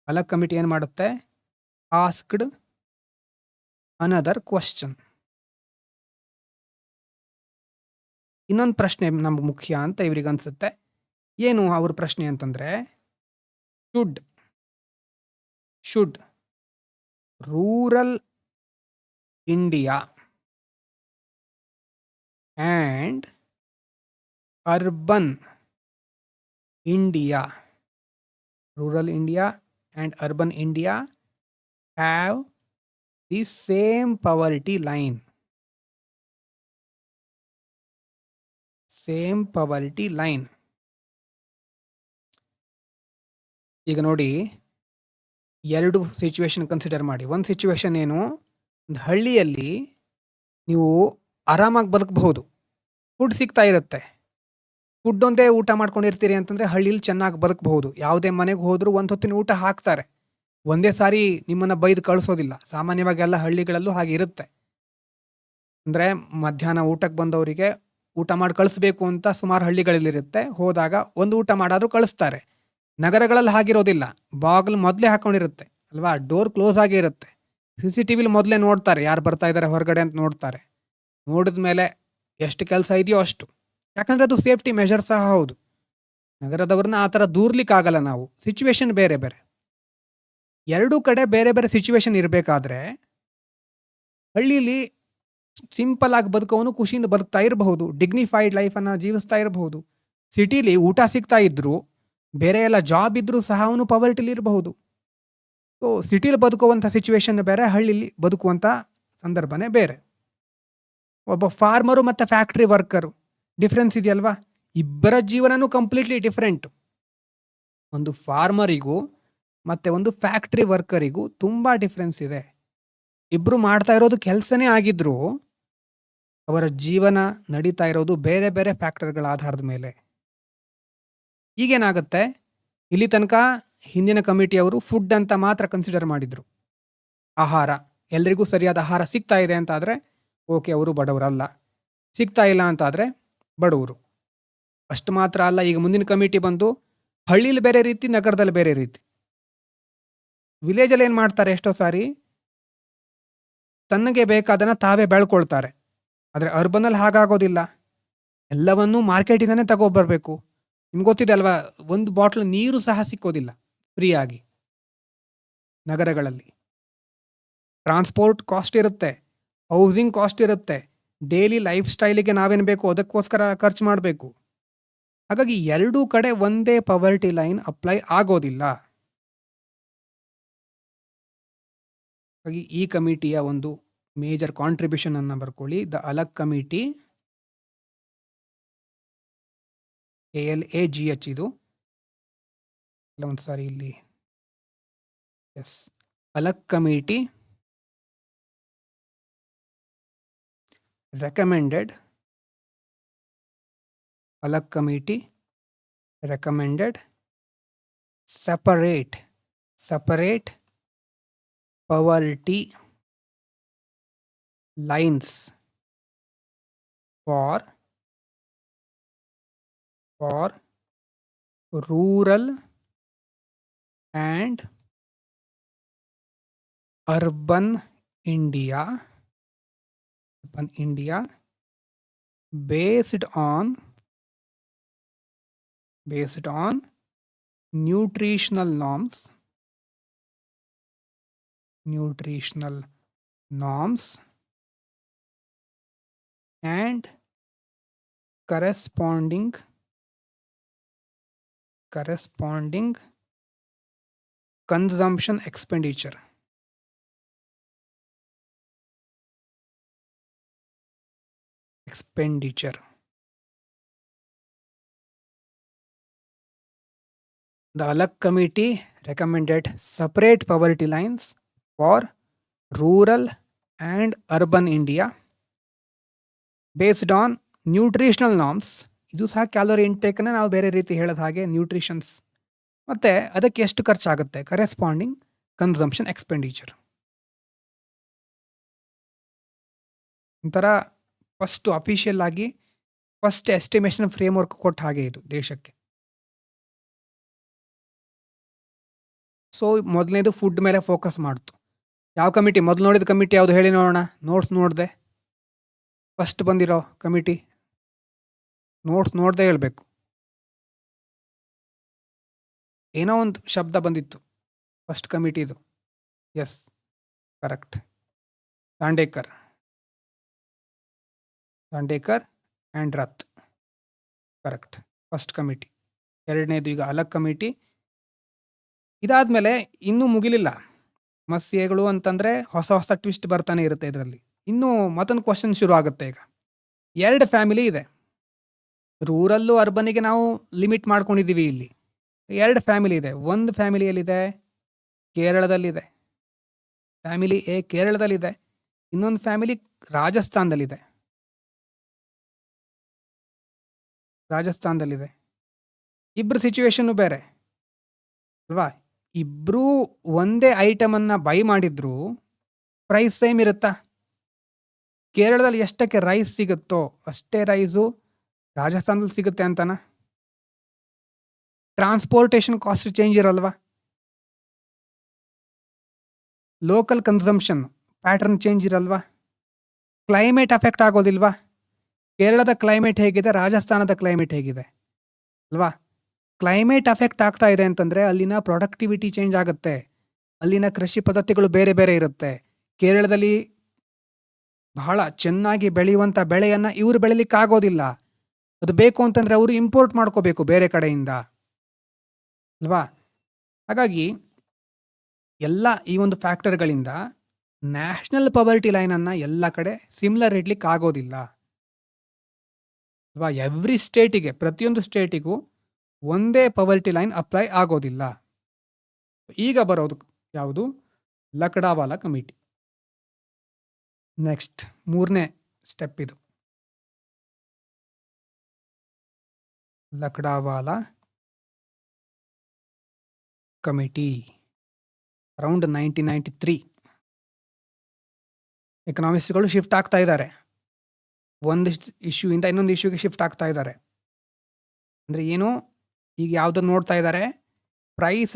ಅಲಗ್ ಕಮಿಟಿ ಏನು ಮಾಡುತ್ತೆ? Asked another question. ಇನ್ನೊಂದು ಪ್ರಶ್ನೆ ನಮ್ಗೆ ಮುಖ್ಯ ಅಂತ ಇವ್ರಿಗೆ ಅನ್ಸುತ್ತೆ. ಏನು ಅವ್ರ ಪ್ರಶ್ನೆ ಅಂತಂದರೆ, should rural India and urban India, rural India and urban India have the same poverty line. Same poverty line. ಈಗ ನೋಡಿ, ಎರಡು ಸಿಚುವೇಶನ್ ಕನ್ಸಿಡರ್ ಮಾಡಿ. ಒಂದು ಸಿಚುವೇಶನ್ ಏನು, ಒಂದು ಹಳ್ಳಿಯಲ್ಲಿ ನೀವು ಆರಾಮಾಗಿ ಬದುಕಬಹುದು, ಫುಡ್ ಸಿಗ್ತಾ ಇರುತ್ತೆ. ಫುಡ್ ಒಂದೇ ಊಟ ಮಾಡ್ಕೊಂಡಿರ್ತೀರಿ ಅಂತಂದರೆ ಹಳ್ಳಿಲಿ ಚೆನ್ನಾಗಿ ಬದುಕಬಹುದು. ಯಾವುದೇ ಮನೆಗೆ ಹೋದರೂ ಒಂದು ಹೊತ್ತಿನ ಊಟ ಹಾಕ್ತಾರೆ, ಒಂದೇ ಸಾರಿ ನಿಮ್ಮನ್ನು ಬೈದು ಕಳಿಸೋದಿಲ್ಲ. ಸಾಮಾನ್ಯವಾಗಿ ಎಲ್ಲ ಹಳ್ಳಿಗಳಲ್ಲೂ ಹಾಗೆ ಇರುತ್ತೆ. ಅಂದರೆ ಮಧ್ಯಾಹ್ನ ಊಟಕ್ಕೆ ಬಂದವರಿಗೆ ಊಟ ಮಾಡಿ ಕಳಿಸ್ಬೇಕು ಅಂತ ಸುಮಾರು ಹಳ್ಳಿಗಳಲ್ಲಿರುತ್ತೆ. ಹೋದಾಗ ಒಂದು ಊಟ ಮಾಡಾದರೂ ಕಳಿಸ್ತಾರೆ. ನಗರಗಳಲ್ಲಿ ಹಾಗಿರೋದಿಲ್ಲ, ಬಾಗಿಲು ಮೊದಲೇ ಹಾಕೊಂಡಿರುತ್ತೆ ಅಲ್ವಾ, ಡೋರ್ ಕ್ಲೋಸ್ ಆಗೇ ಇರುತ್ತೆ. CCTV ಮೊದಲೇ ನೋಡ್ತಾರೆ ಯಾರು ಬರ್ತಾ ಇದ್ದಾರೆ ಹೊರಗಡೆ ಅಂತ ನೋಡ್ತಾರೆ. ನೋಡಿದ ಮೇಲೆ ಎಷ್ಟು ಕೆಲಸ ಇದೆಯೋ ಅಷ್ಟು, ಯಾಕಂದರೆ ಅದು ಸೇಫ್ಟಿ ಮೆಷರ್ ಸಹ ಹೌದು. ನಗರದವ್ರನ್ನ ಆ ಥರ ದೂರ್ಲಿಕ್ಕಾಗಲ್ಲ ನಾವು. ಸಿಚುವೇಶನ್ ಬೇರೆ ಬೇರೆ, ಎರಡೂ ಕಡೆ ಬೇರೆ ಬೇರೆ ಸಿಚುವೇಶನ್ ಇರಬೇಕಾದ್ರೆ ಹಳ್ಳಿಲಿ ಸಿಂಪಲ್ ಆಗಿ ಬದುಕೋನು ಖುಷಿಯಿಂದ ಬದುಕ್ತಾ ಇರಬಹುದು, ಡಿಗ್ನಿಫೈಡ್ ಲೈಫನ್ನು ಜೀವಿಸ್ತಾ ಇರಬಹುದು. ಸಿಟಿಲಿ ಊಟ ಸಿಗ್ತಾ ಇದ್ರು, ಬೇರೆ ಎಲ್ಲ ಜಾಬ್ ಇದ್ರೂ ಸಹ ಅವನು ಪವರ್ಟಿಲಿ ಇರಬಹುದು. ಸೊ ಸಿಟಿಲಿ ಬದುಕುವಂಥ ಸಿಚುವೇಶನ್ ಬೇರೆ, ಹಳ್ಳಿಲಿ ಬದುಕುವಂಥ ಸಂದರ್ಭನೇ ಬೇರೆ. ಒಬ್ಬ ಫಾರ್ಮರು ಮತ್ತು ಫ್ಯಾಕ್ಟ್ರಿ ವರ್ಕರು ಡಿಫ್ರೆನ್ಸ್ ಇದೆಯಲ್ವಾ, ಇಬ್ಬರ ಜೀವನನೂ ಕಂಪ್ಲೀಟ್ಲಿ ಡಿಫ್ರೆಂಟು. ಒಂದು ಫಾರ್ಮರಿಗೂ ಮತ್ತು ಒಂದು ಫ್ಯಾಕ್ಟ್ರಿ ವರ್ಕರಿಗೂ ತುಂಬ ಡಿಫ್ರೆನ್ಸ್ ಇದೆ. ಇಬ್ಬರು ಮಾಡ್ತಾ ಇರೋದು ಕೆಲಸನೇ ಆಗಿದ್ರೂ ಅವರ ಜೀವನ ನಡೀತಾ ಇರೋದು ಬೇರೆ ಬೇರೆ ಫ್ಯಾಕ್ಟರ್ಗಳ ಆಧಾರದ ಮೇಲೆ. ಈಗೇನಾಗುತ್ತೆ, ಇಲ್ಲಿ ತನಕ ಹಿಂದಿನ ಕಮಿಟಿಯವರು ಫುಡ್ ಅಂತ ಮಾತ್ರ ಕನ್ಸಿಡರ್ ಮಾಡಿದರು. ಆಹಾರ, ಎಲ್ರಿಗೂ ಸರಿಯಾದ ಆಹಾರ ಸಿಗ್ತಾ ಇದೆ ಅಂತಾದರೆ ಓಕೆ, ಅವರು ಬಡವರಲ್ಲ. ಸಿಗ್ತಾ ಇಲ್ಲ ಅಂತಾದರೆ ಬಡವರು. ಅಷ್ಟು ಮಾತ್ರ ಅಲ್ಲ, ಈಗ ಮುಂದಿನ ಕಮಿಟಿ ಬಂದು ಹಳ್ಳಿಲಿ ಬೇರೆ ರೀತಿ, ನಗರದಲ್ಲಿ ಬೇರೆ ರೀತಿ. ವಿಲೇಜಲ್ಲಿ ಏನು ಮಾಡ್ತಾರೆ, ಎಷ್ಟೋ ಸಾರಿ ತನಗೆ ಬೇಕಾದನ್ನು ತಾವೇ ಬೆಳ್ಕೊಳ್ತಾರೆ. ಆದರೆ ಅರ್ಬನಲ್ಲಿ ಹಾಗಾಗೋದಿಲ್ಲ, ಎಲ್ಲವನ್ನೂ ಮಾರ್ಕೆಟಿಂದನೇ ತಗೊಬರಬೇಕು. ನಿಮ್ಗೆ ಗೊತ್ತಿದೆ ಅಲ್ವಾ, ಒಂದು ಬಾಟ್ಲ್ ನೀರು ಸಹ ಸಿಕ್ಕೋದಿಲ್ಲ ಫ್ರೀಯಾಗಿ ನಗರಗಳಲ್ಲಿ. ಟ್ರಾನ್ಸ್ಪೋರ್ಟ್ ಕಾಸ್ಟ್ ಇರುತ್ತೆ, ಹೌಸಿಂಗ್ ಕಾಸ್ಟ್ ಇರುತ್ತೆ, ಡೈಲಿ ಲೈಫ್ ಸ್ಟೈಲಿಗೆ ನಾವೇನು ಬೇಕು ಅದಕ್ಕೋಸ್ಕರ ಖರ್ಚು ಮಾಡಬೇಕು. ಹಾಗಾಗಿ ಎರಡೂ ಕಡೆ ಒಂದೇ ಪವರ್ಟಿ ಲೈನ್ ಅಪ್ಲೈ ಆಗೋದಿಲ್ಲ. ಹಾಗಾಗಿ ಈ ಕಮಿಟಿಯ ಒಂದು ಮೇಜರ್ ಕಾಂಟ್ರಿಬ್ಯೂಷನ್ ಅನ್ನು ಬರ್ಕೊಳ್ಳಿ. ದ ಅಲಗ್ ಕಮಿಟಿ, ALAGH, ಇದು ಇಲ್ಲ ಒಂದು ಸಾರಿ ಇಲ್ಲಿ, yes, Alagh committee recommended separate poverty lines for rural and urban India based on nutritional norms and corresponding consumption expenditure. The Alag Committee recommended separate poverty lines for rural and urban India based on nutritional norms. ಇದು ಸಹ ಕ್ಯಾಲೋರಿ ಇಂಟೇಕನ್ನು ನಾವು ಬೇರೆ ರೀತಿ ಹೇಳೋದು ಹಾಗೆ, ನ್ಯೂಟ್ರಿಷನ್ಸ್, ಮತ್ತು ಅದಕ್ಕೆ ಎಷ್ಟು ಖರ್ಚಾಗುತ್ತೆ, ಕರೆಸ್ಪಾಂಡಿಂಗ್ ಕನ್ಸಂಪ್ಷನ್ ಎಕ್ಸ್ಪೆಂಡಿಚರ್. ಒಂಥರ ಫಸ್ಟು ಅಫಿಷಿಯಲ್ ಆಗಿ ಫಸ್ಟ್ ಎಸ್ಟಿಮೇಷನ್ ಫ್ರೇಮ್ವರ್ಕ್ ಕೊಟ್ಟ ಹಾಗೆ ಇದು ದೇಶಕ್ಕೆ. ಸೊ ಮೊದಲನೇದು ಫುಡ್ ಮೇಲೆ ಫೋಕಸ್ ಮಾಡ್ತು. ಯಾವ ಕಮಿಟಿ ಮೊದಲು ನೋಡಿದ ಕಮಿಟಿ ಯಾವುದು ಹೇಳಿ ನೋಡೋಣ? ನೋಟ್ಸ್ ನೋಡಿದೆ, ಫಸ್ಟ್ ಬಂದಿರೋ ಕಮಿಟಿ ನೋಟ್ಸ್ ನೋಡದೆ ಹೇಳಬೇಕು. ಏನೋ ಒಂದು ಶಬ್ದ ಬಂದಿತ್ತು ಫಸ್ಟ್ ಕಮಿಟಿದು, yes, correct. Dandekar and Rath. Correct. First committee. ಎರಡನೇದು ಈಗ ಅಲಗ್ ಕಮಿಟಿ. ಇದಾದ್ಮೇಲೆ ಇನ್ನೂ ಮುಗಿಲಿಲ್ಲ. ಸಮಸ್ಯೆಗಳು ಅಂತಂದ್ರೆ ಹೊಸ ಹೊಸ ಟ್ವಿಸ್ಟ್ ಬರ್ತಾನೆ ಇರುತ್ತೆ ಇದರಲ್ಲಿ. ಇನ್ನೂ ಮತ್ತೊಂದು ಕ್ವಶನ್ ಶುರು ಆಗುತ್ತೆ ಈಗ. 2 ಫ್ಯಾಮಿಲಿ ಇದೆ. ರೂರಲ್ಲು ಅರ್ಬನಿಗೆ ನಾವು ಲಿಮಿಟ್ ಮಾಡ್ಕೊಂಡಿದ್ದೀವಿ ಇಲ್ಲಿ. 2 ಫ್ಯಾಮಿಲಿ ಇದೆ. ಒಂದು ಫ್ಯಾಮಿಲಿಯಲ್ಲಿದೆ ಕೇರಳದಲ್ಲಿದೆ. Family A ಕೇರಳದಲ್ಲಿದೆ. ಇನ್ನೊಂದು ಫ್ಯಾಮಿಲಿ ರಾಜಸ್ಥಾನದಲ್ಲಿದೆ. ಇಬ್ರು ಸಿಚುವೇಶನ್ ಬೇರೆ ಅಲ್ವಾ? ಇಬ್ರು ಒಂದೇ ಐಟಮ್ ಅನ್ನ ಬೈ ಮಾಡಿದ್ರು ಪ್ರೈಸ್ ಸೇಮ್ ಇರುತ್ತಾ? ಕೇರಳದಲ್ಲಿ ಎಷ್ಟಕ್ಕೆ ರೈಸ್ ಸಿಗುತ್ತೋ ಅಷ್ಟೇ ರೈಸು ರಾಜಸ್ಥಾನದಲ್ಲಿ ಸಿಗುತ್ತೆ ಅಂತನಾ? ಟ್ರಾನ್ಸ್ಪೋರ್ಟೇಷನ್ ಕಾಸ್ಟ್ ಚೇಂಜ್ ಇರಲ್ವಾ? ಲೋಕಲ್ ಕನ್ಸಂಪ್ಷನ್ ಪ್ಯಾಟರ್ನ್ ಚೇಂಜ್ ಇರಲ್ವಾ? ಕ್ಲೈಮೇಟ್ ಅಫೆಕ್ಟ್ ಆಗೋದಿಲ್ವಾ? ಕೇರಳದ ಕ್ಲೈಮೇಟ್ ಹೇಗಿದೆ, ರಾಜಸ್ಥಾನದ ಕ್ಲೈಮೇಟ್ ಹೇಗಿದೆ ಅಲ್ವಾ? ಕ್ಲೈಮೇಟ್ ಅಫೆಕ್ಟ್ ಆಗ್ತಾ ಇದೆ ಅಂತಂದ್ರೆ ಅಲ್ಲಿನ ಪ್ರೊಡಕ್ಟಿವಿಟಿ ಚೇಂಜ್ ಆಗುತ್ತೆ. ಅಲ್ಲಿನ ಕೃಷಿ ಪದ್ಧತಿಗಳು ಬೇರೆ ಬೇರೆ ಇರುತ್ತೆ. ಕೇರಳದಲ್ಲಿ ಬಹಳ ಚೆನ್ನಾಗಿ ಬೆಳೆಯುವಂಥ ಬೆಳೆಯನ್ನ ಇವರು ಬೆಳಿಲಿಕ್ಕೆ ಆಗೋದಿಲ್ಲ. ಅದು ಬೇಕು ಅಂತಂದ್ರೆ ಅವರು ಇಂಪೋರ್ಟ್ ಮಾಡ್ಕೋಬೇಕು ಬೇರೆ ಕಡೆಯಿಂದ ಅಲ್ವಾ? ಹಾಗಾಗಿ ಎಲ್ಲ ಈ ಒಂದು ಫ್ಯಾಕ್ಟರ್ಗಳಿಂದ ನ್ಯಾಷನಲ್ ಪವರ್ಟಿ ಲೈನ್ ಅನ್ನ ಎಲ್ಲ ಕಡೆ ಸಿಮಿಲರ್ ಇಡ್ಲಿಕ್ಕೆ ಆಗೋದಿಲ್ಲ ಅಲ್ವಾ? ಎವ್ರಿ ಸ್ಟೇಟಿಗೆ, ಪ್ರತಿಯೊಂದು ಸ್ಟೇಟಿಗೂ ಒಂದೇ ಪವರ್ಟಿ ಲೈನ್ ಅಪ್ಲೈ ಆಗೋದಿಲ್ಲ. ಈಗ ಬರೋದು ಯಾವುದು? ಲಕಡಾವಾಲಾ ಕಮಿಟಿ. ನೆಕ್ಸ್ಟ್ 3ನೇ ಸ್ಟೆಪ್ ಇದು. ಲಕಡಾವಾಲಾ ಕಮಿಟಿ ಅರೌಂಡ್ 1993. ಎಕನಾಮಿಸ್ಟ್ಗಳು ಶಿಫ್ಟ್ ಆಗ್ತಾ ಇದ್ದಾರೆ. ಒಂದು ಇಶ್ಯೂ ಇಂದ ಇನ್ನೊಂದು ಇಶ್ಯೂಗೆ ಶಿಫ್ಟ್ ಆಗ್ತಾ ಇದ್ದಾರೆ. ಅಂದ್ರೆ ಏನು? ಈಗ ಯಾವ್ದನ್ನು ನೋಡ್ತಾ ಇದ್ದಾರೆ? Price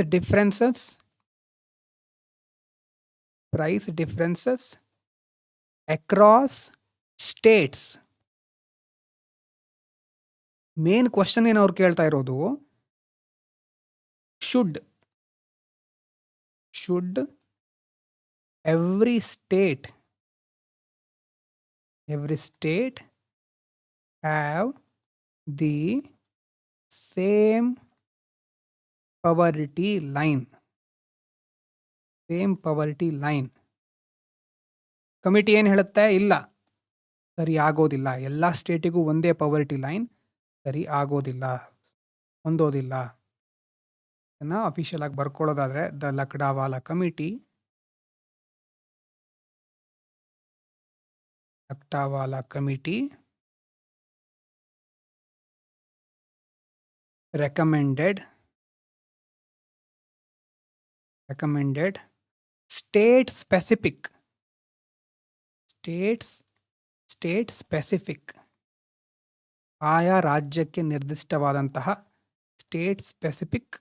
differences across states. Main question ಏನು ಅವ್ರು ಕೇಳ್ತಾ ಇರೋದು? Should every state have the same poverty line. Committee ಏನು ಹೇಳುತ್ತೆ? ಇಲ್ಲ, ಸರಿ ಆಗೋದಿಲ್ಲ. ಎಲ್ಲ ಸ್ಟೇಟಿಗೂ ಒಂದೇ ಪವರ್ಟಿ ಲೈನ್ ಸರಿ ಆಗೋದಿಲ್ಲ, ಹೊಂದೋದಿಲ್ಲ. ಅಫಿಷಿಯಲ್ ಆಗಿ ಬರ್ಕೊಳ್ಳೋದಾದ್ರೆ the Lakdawala committee recommended state specific ಆಯಾ ರಾಜ್ಯಕ್ಕೆ ನಿರ್ದಿಷ್ಟವಾದಂತಹ state specific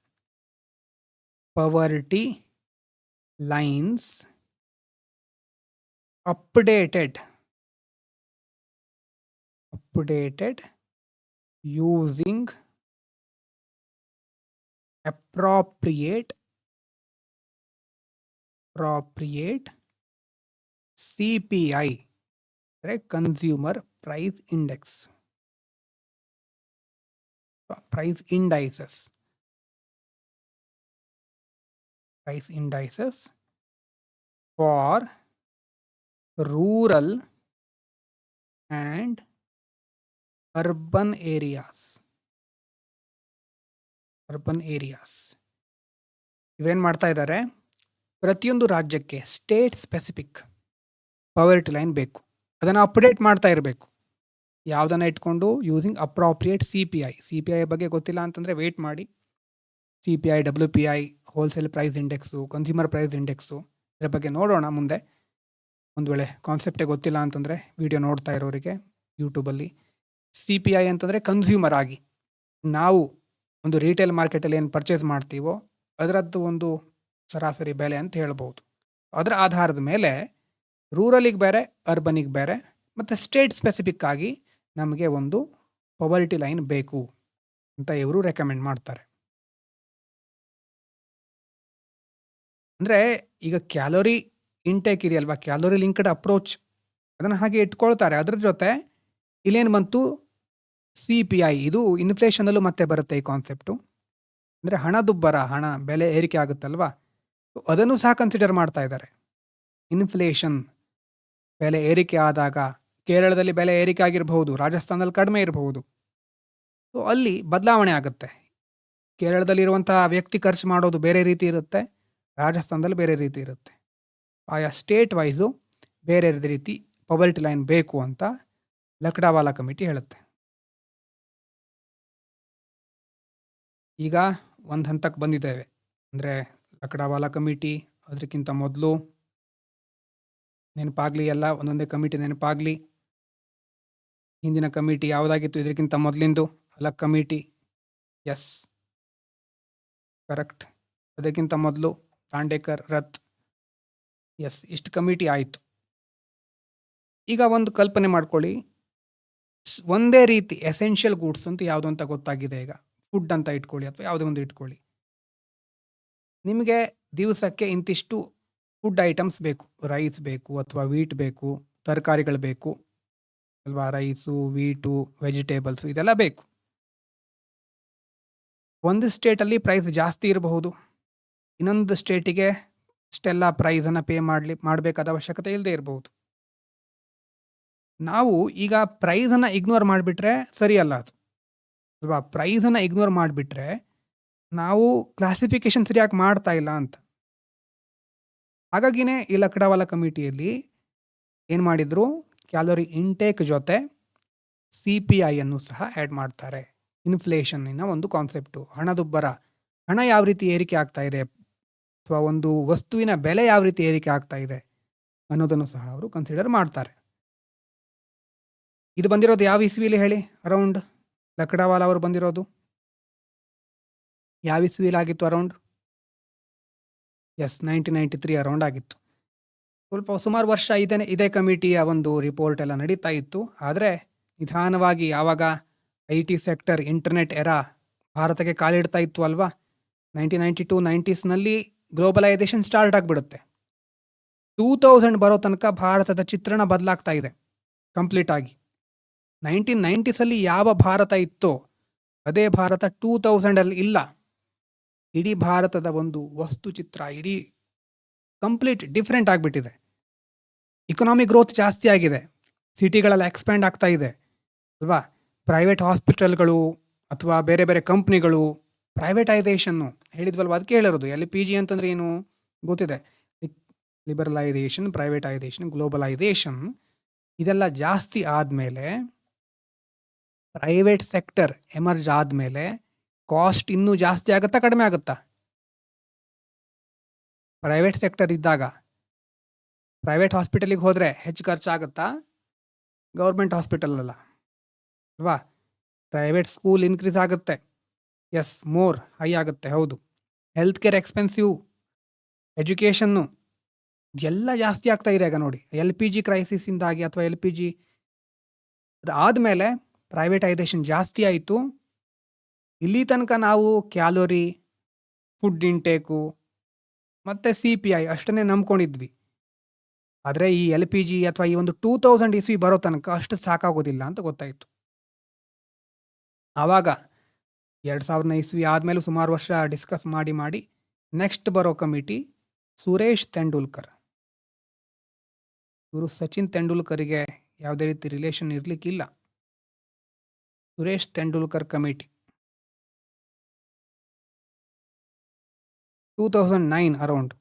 poverty lines updated using appropriate CPI, consumer price index, price indices for rural and urban areas. ಇವೇನ್ ಮಾಡ್ತಾ ಇದ್ದಾರೆ? ಪ್ರತಿಯೊಂದು ರಾಜ್ಯಕ್ಕೆ ಸ್ಟೇಟ್ ಸ್ಪೆಸಿಫಿಕ್ ಪವರ್ಟಿ ಲೈನ್ ಬೇಕು. ಅದನ್ನು ಅಪ್ಡೇಟ್ ಮಾಡ್ತಾ ಇರಬೇಕು. ಯಾವುದನ್ನ ಇಟ್ಕೊಂಡು? ಯೂಸಿಂಗ್ ಅಪ್ರಾಪ್ರಿಯೇಟ್ CPI ಬಗ್ಗೆ ಗೊತ್ತಿಲ್ಲ ಅಂತಂದರೆ ವೇಟ್ ಮಾಡಿ. CPI, WPI, wholesale price index, consumer price index, ಇದರ ಬಗ್ಗೆ ನೋಡೋಣ ಮುಂದೆ. ಒಂದು ವೇಳೆ ಕಾನ್ಸೆಪ್ಟೇ ಗೊತ್ತಿಲ್ಲ ಅಂತಂದರೆ ವಿಡಿಯೋ ನೋಡ್ತಾ ಇರೋರಿಗೆ ಯೂಟ್ಯೂಬಲ್ಲಿ CPI ಅಂತಂದರೆ ಕನ್ಸ್ಯೂಮರ್ ಆಗಿ ನಾವು ಒಂದು ರಿಟೇಲ್ ಮಾರ್ಕೆಟಲ್ಲಿ ಏನು ಪರ್ಚೇಸ್ ಮಾಡ್ತೀವೋ ಅದರದ್ದು ಒಂದು ಸರಾಸರಿ ಬೆಲೆ ಅಂತ ಹೇಳ್ಬೋದು. ಅದರ ಆಧಾರದ ಮೇಲೆ ರೂರಲಿಗೆ ಬೇರೆ, ಅರ್ಬನಿಗೆ ಬೇರೆ, ಮತ್ತು ಸ್ಟೇಟ್ ಸ್ಪೆಸಿಫಿಕ್ ಆಗಿ ನಮಗೆ ಒಂದು ಪವರ್ಟಿ ಲೈನ್ ಬೇಕು ಅಂತ ಇವರು ರೆಕಮೆಂಡ್ ಮಾಡ್ತಾರೆ. ಅಂದರೆ ಈಗ ಕ್ಯಾಲೋರಿ ಇಂಟೇಕ್ ಇದೆಯಲ್ವಾ, ಕ್ಯಾಲೋರಿ ಲಿಂಕ್ಡ್ ಅಪ್ರೋಚ್, ಅದನ್ನು ಹಾಗೆ ಇಟ್ಕೊಳ್ತಾರೆ. ಅದ್ರ ಜೊತೆ ಇಲ್ಲೇನು ಬಂತು, CPI, ಇದು ಇನ್ಫ್ಲೇಷನಲ್ಲೂ ಮತ್ತೆ ಬರುತ್ತೆ ಈ ಕಾನ್ಸೆಪ್ಟು. ಅಂದರೆ ಹಣದುಬ್ಬರ, ಹಣ ಬೆಲೆ ಏರಿಕೆ ಆಗುತ್ತಲ್ವಾ, ಅದನ್ನು ಸಹ ಕನ್ಸಿಡರ್ ಮಾಡ್ತಾ ಇದ್ದಾರೆ. ಇನ್ಫ್ಲೇಷನ್, ಬೆಲೆ ಏರಿಕೆ ಆದಾಗ ಕೇರಳದಲ್ಲಿ ಬೆಲೆ ಏರಿಕೆ ಆಗಿರಬಹುದು, ರಾಜಸ್ಥಾನದಲ್ಲಿ ಕಡಿಮೆ ಇರಬಹುದು. ಸೊ ಅಲ್ಲಿ ಬದಲಾವಣೆ ಆಗುತ್ತೆ. ಕೇರಳದಲ್ಲಿರುವಂತಹ ವ್ಯಕ್ತಿ ಖರ್ಚು ಮಾಡೋದು ಬೇರೆ ರೀತಿ ಇರುತ್ತೆ, ರಾಜಸ್ಥಾನದಲ್ಲಿ ಬೇರೆ ರೀತಿ ಇರುತ್ತೆ. ಆಯಾ ಸ್ಟೇಟ್ ವೈಸು ಬೇರೆ ರೀತಿ ಪವರ್ಟಿ ಲೈನ್ ಬೇಕು ಅಂತ ಲಕ್ಡಾವಾಲಾ ಕಮಿಟಿ ಹೇಳುತ್ತೆ. ಈಗ ಒಂದು ಹಂತಕ್ಕೆ ಬಂದಿದ್ದೇವೆ. ಅಂದರೆ ಲಕ್ಡಾವಾಲಾ ಕಮಿಟಿ, ಅದಕ್ಕಿಂತ ಮೊದಲು ನೆನಪಾಗಲಿ, ಎಲ್ಲ ಒಂದೊಂದೇ ಕಮಿಟಿ ನೆನಪಾಗಲಿ. ಹಿಂದಿನ ಕಮಿಟಿ ಯಾವುದಾಗಿತ್ತು ಇದಕ್ಕಿಂತ ಮೊದಲಿಂದು? ಅಲಕ್ ಕಮಿಟಿ, ಎಸ್ ಕರೆಕ್ಟ್. ಅದಕ್ಕಿಂತ ಮೊದಲು ದಾಂಡೇಕರ್, ರಥ್, ಎಸ್. ಇಷ್ಟು ಕಮಿಟಿ ಆಯಿತು. ಈಗ ಒಂದು ಕಲ್ಪನೆ ಮಾಡ್ಕೊಳ್ಳಿ, ಒಂದೇ ರೀತಿ ಎಸೆನ್ಷಿಯಲ್ ಗೂಡ್ಸ್ ಅಂತ ಯಾವುದು ಅಂತ ಗೊತ್ತಾಗಿದೆ. ಈಗ ಫುಡ್ ಅಂತ ಇಟ್ಕೊಳ್ಳಿ ಅಥವಾ ಯಾವುದೇ ಒಂದು ಇಟ್ಕೊಳ್ಳಿ, ನಿಮಗೆ ದಿವಸಕ್ಕೆ ಇಂತಿಷ್ಟು ಫುಡ್ ಐಟಮ್ಸ್ ಬೇಕು. ರೈಸ್ ಬೇಕು ಅಥವಾ ವೀಟ್ ಬೇಕು, ತರಕಾರಿಗಳು ಬೇಕು ಅಲ್ವಾ, ರೈಸು, ವೀಟು, ವೆಜಿಟೇಬಲ್ಸು ಇದೆಲ್ಲ ಬೇಕು. ಒಂದು ಸ್ಟೇಟಲ್ಲಿ ಪ್ರೈಸ್ ಜಾಸ್ತಿ ಇರಬಹುದು, ಇನ್ನೊಂದು ಸ್ಟೇಟಿಗೆ ಅಷ್ಟೆಲ್ಲ ಪ್ರೈಸನ್ನು ಪೇ ಮಾಡಬೇಕಾದ ಅವಶ್ಯಕತೆ ಇಲ್ಲದೆ ಇರಬಹುದು. ನಾವು ಈಗ ಪ್ರೈಸನ್ನು ಇಗ್ನೋರ್ ಮಾಡಿಬಿಟ್ರೆ ಸರಿಯಲ್ಲ ಅದು ಅಲ್ವಾ. ಪ್ರೈಸನ್ನು ಇಗ್ನೋರ್ ಮಾಡಿಬಿಟ್ರೆ ನಾವು ಕ್ಲಾಸಿಫಿಕೇಶನ್ ಸರಿಯಾಗಿ ಮಾಡ್ತಾ ಇಲ್ಲ ಅಂತ. ಹಾಗಾಗಿನೇ ಈ ಲಕ್ಡಾವಾಲಾ ಕಮಿಟಿಯಲ್ಲಿ ಏನು ಮಾಡಿದ್ರು, ಕ್ಯಾಲೋರಿ ಇಂಟೇಕ್ ಜೊತೆ CPI ಅನ್ನು ಸಹ ಆ್ಯಡ್ ಮಾಡ್ತಾರೆ. ಇನ್ಫ್ಲೇಷನ್ನಿನ ಒಂದು ಕಾನ್ಸೆಪ್ಟು, ಹಣದುಬ್ಬರ, ಹಣ ಯಾವ ರೀತಿ ಏರಿಕೆ ಆಗ್ತಾ ಇದೆ ಅಥವಾ ಒಂದು ವಸ್ತುವಿನ ಬೆಲೆ ಯಾವ ರೀತಿ ಏರಿಕೆ ಆಗ್ತಾ ಇದೆ ಅನ್ನೋದನ್ನು ಸಹ ಅವರು ಕನ್ಸಿಡರ್ ಮಾಡ್ತಾರೆ. ಇದು ಬಂದಿರೋದು ಯಾವ ಇಸ್ವಿಲಿ ಹೇಳಿ? ಅರೌಂಡ್ ಲಕ್ಡಾವಾಲಾ ಅವರು ಬಂದಿರೋದು ಯಾವ ಇಸ್ವಿಲಿ ಆಗಿತ್ತು? ಅರೌಂಡ್ ಎಸ್ 1993 ಅರೌಂಡ್ ಆಗಿತ್ತು. ಸುಮಾರು ವರ್ಷ ಇದೇ ಕಮಿಟಿಯ ಒಂದು ರಿಪೋರ್ಟ್ ಎಲ್ಲ ನಡೀತಾ ಇತ್ತು. ಆದರೆ ನಿಧಾನವಾಗಿ ಯಾವಾಗ IT ಸೆಕ್ಟರ್, ಇಂಟರ್ನೆಟ್ ಎರಾ ಭಾರತಕ್ಕೆ ಕಾಲಿಡ್ತಾ ಇತ್ತು ಅಲ್ವಾ, 1992, 90ಸ್ನಲ್ಲಿ ಗ್ಲೋಬಲೈಸೇಷನ್ ಸ್ಟಾರ್ಟ್ ಆಗಿಬಿಡುತ್ತೆ. 2000 ಬರೋ ತನಕ ಭಾರತದ ಚಿತ್ರಣ ಬದಲಾಗ್ತಾ ಇದೆ ಕಂಪ್ಲೀಟ್ ಆಗಿ. 1990ಸಲ್ಲಿ ಯಾವ ಭಾರತ ಇತ್ತೋ ಅದೇ ಭಾರತ 2000ಅಲ್ಲಿ ಇಲ್ಲ. ಇಡೀ ಭಾರತದ ಒಂದು ವಸ್ತು ಚಿತ್ರ ಇಡೀ ಕಂಪ್ಲೀಟ್ ಡಿಫ್ರೆಂಟ್ ಆಗಿಬಿಟ್ಟಿದೆ. ಇಕನಾಮಿಕ್ ಗ್ರೋತ್ ಜಾಸ್ತಿ ಆಗಿದೆ, ಸಿಟಿಗಳೆಲ್ಲ ಎಕ್ಸ್ಪ್ಯಾಂಡ್ ಆಗ್ತಾ ಇದೆ ಅಲ್ವಾ. ಪ್ರೈವೇಟ್ ಹಾಸ್ಪಿಟಲ್ಗಳು ಅಥವಾ ಬೇರೆ ಬೇರೆ ಕಂಪ್ನಿಗಳು, ಪ್ರೈವೇಟೈಸೇಷನ್ನು ಹೇಳಿದ್ವಲ್ವ, ಅದಕ್ಕೆ ಹೇಳಿರೋದು. LPG ಅಂತಂದ್ರೆ ಏನು ಗೊತ್ತಿದೆ, ಲಿಬರಲೈಸೇಷನ್, ಪ್ರೈವೇಟೈಸೇಷನ್, ಗ್ಲೋಬಲೈಸೇಷನ್. ಇದೆಲ್ಲ ಜಾಸ್ತಿ ಆದಮೇಲೆ, ಪ್ರೈವೇಟ್ ಸೆಕ್ಟರ್ ಎಮರ್ಜ್ ಆದಮೇಲೆ ಕಾಸ್ಟ್ ಇನ್ನೂ ಜಾಸ್ತಿ ಆಗುತ್ತಾ ಕಡಿಮೆ ಆಗುತ್ತಾ? ಪ್ರೈವೇಟ್ ಸೆಕ್ಟರ್ ಇದ್ದಾಗ ಪ್ರೈವೇಟ್ ಹಾಸ್ಪಿಟಲಿಗೆ ಹೋದರೆ ಹೆಚ್ಚು ಖರ್ಚಾಗುತ್ತಾ? ಗೌರ್ಮೆಂಟ್ ಹಾಸ್ಪಿಟಲ್ ಅಲ್ಲ ಅಲ್ವಾ. ಪ್ರೈವೇಟ್ ಸ್ಕೂಲ್ ಇನ್ಕ್ರೀಸ್ ಆಗುತ್ತೆ, ಎಸ್, ಮೋರ್ ಹೈ ಆಗುತ್ತೆ, ಹೌದು. ಹೆಲ್ತ್ ಕೇರ್ ಎಕ್ಸ್ಪೆನ್ಸಿವ್, ಎಜುಕೇಷನ್ನು ಎಲ್ಲ ಜಾಸ್ತಿ ಆಗ್ತಾ ಇದೆ. ಈಗ ನೋಡಿ, LPG ಕ್ರೈಸಿಸಿಂದಾಗಿ ಅಥವಾ LPG ಅದಾದಮೇಲೆ ಪ್ರೈವೇಟೈಸೇಷನ್ ಜಾಸ್ತಿ ಆಯಿತು. ಇಲ್ಲಿ ತನಕ ನಾವು ಕ್ಯಾಲೋರಿ, ಫುಡ್ ಇಂಟೇಕು ಮತ್ತು CPI ಅಷ್ಟನ್ನೇ ನಂಬ್ಕೊಂಡಿದ್ವಿ. ಆದರೆ ಈ LPG ಅಥವಾ ಈ ಒಂದು 2000 ಇಸ್ವಿ ಬರೋ ತನಕ ಅಷ್ಟು ಸಾಕಾಗೋದಿಲ್ಲ ಅಂತ ಗೊತ್ತಾಯಿತು. ಆವಾಗ 2000 ಇಸ್ವಿ ಆದಮೇಲೂ ಸುಮಾರು ವರ್ಷ ಡಿಸ್ಕಸ್ ಮಾಡಿ ನೆಕ್ಸ್ಟ್ ಬರೋ ಕಮಿಟಿ ಸುರೇಶ್ ತೆಂಡೂಲ್ಕರ್. ಇವರು ಸಚಿನ್ ತೆಂಡೂಲ್ಕರಿಗೆ ಯಾವುದೇ ರೀತಿ ರಿಲೇಷನ್ ಇರಲಿಕ್ಕಿಲ್ಲ. Suresh Tendulkar committee 2009 around.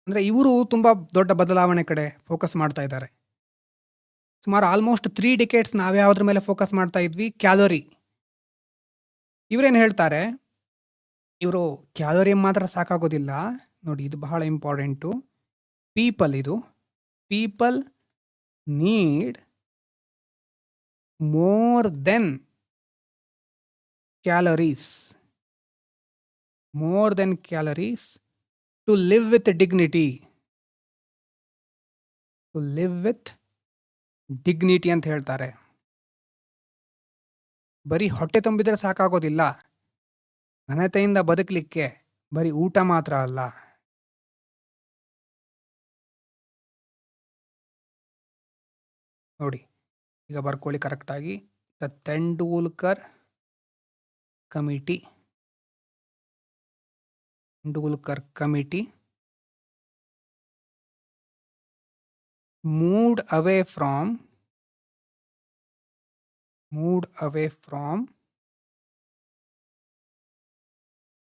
ಅಂದರೆ ಇವರು ತುಂಬ ದೊಡ್ಡ ಬದಲಾವಣೆ ಕಡೆ ಫೋಕಸ್ ಮಾಡ್ತಾ ಇದ್ದಾರೆ. ಸುಮಾರು ಆಲ್ಮೋಸ್ಟ್ 3 ಡಿಕೇಡ್ಸ್ ನಾವ್ಯಾವುದ್ರ ಮೇಲೆ ಫೋಕಸ್ ಮಾಡ್ತಾ ಇದ್ವಿ? ಕ್ಯಾಲೋರಿ. ಇವರೇನು ಹೇಳ್ತಾರೆ, ಇವರು ಕ್ಯಾಲೋರಿ ಮಾತ್ರ ಸಾಕಾಗೋದಿಲ್ಲ ನೋಡಿ, ಇದು ಬಹಳ important. People need more than calories to live with dignity. ಅಂತ ಹೇಳ್ತಾರೆ. ಬರೀ ಹೊಟ್ಟೆ ತುಂಬಿದ್ರೆ ಸಾಕಾಗೋದಿಲ್ಲ, ಘನತೆಯಿಂದ ಬದುಕಲಿಕ್ಕೆ ಬರೀ ಊಟ ಮಾತ್ರ ಅಲ್ಲ. ನೋಡಿ, ಈಗ ಬರ್ಕೊಳ್ಳಿ ಕರೆಕ್ಟಾಗಿ. The Tendulkar committee moved away from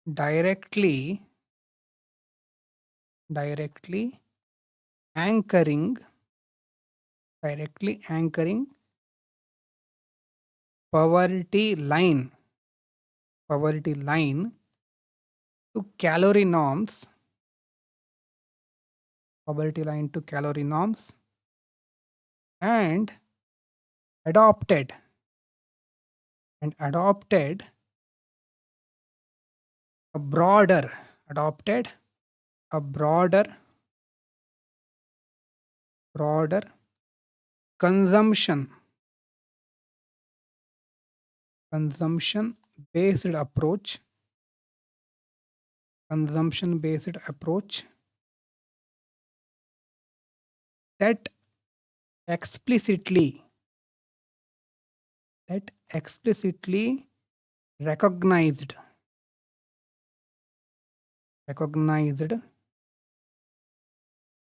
directly anchoring poverty line to calorie norms and adopted a broader consumption based approach that explicitly recognized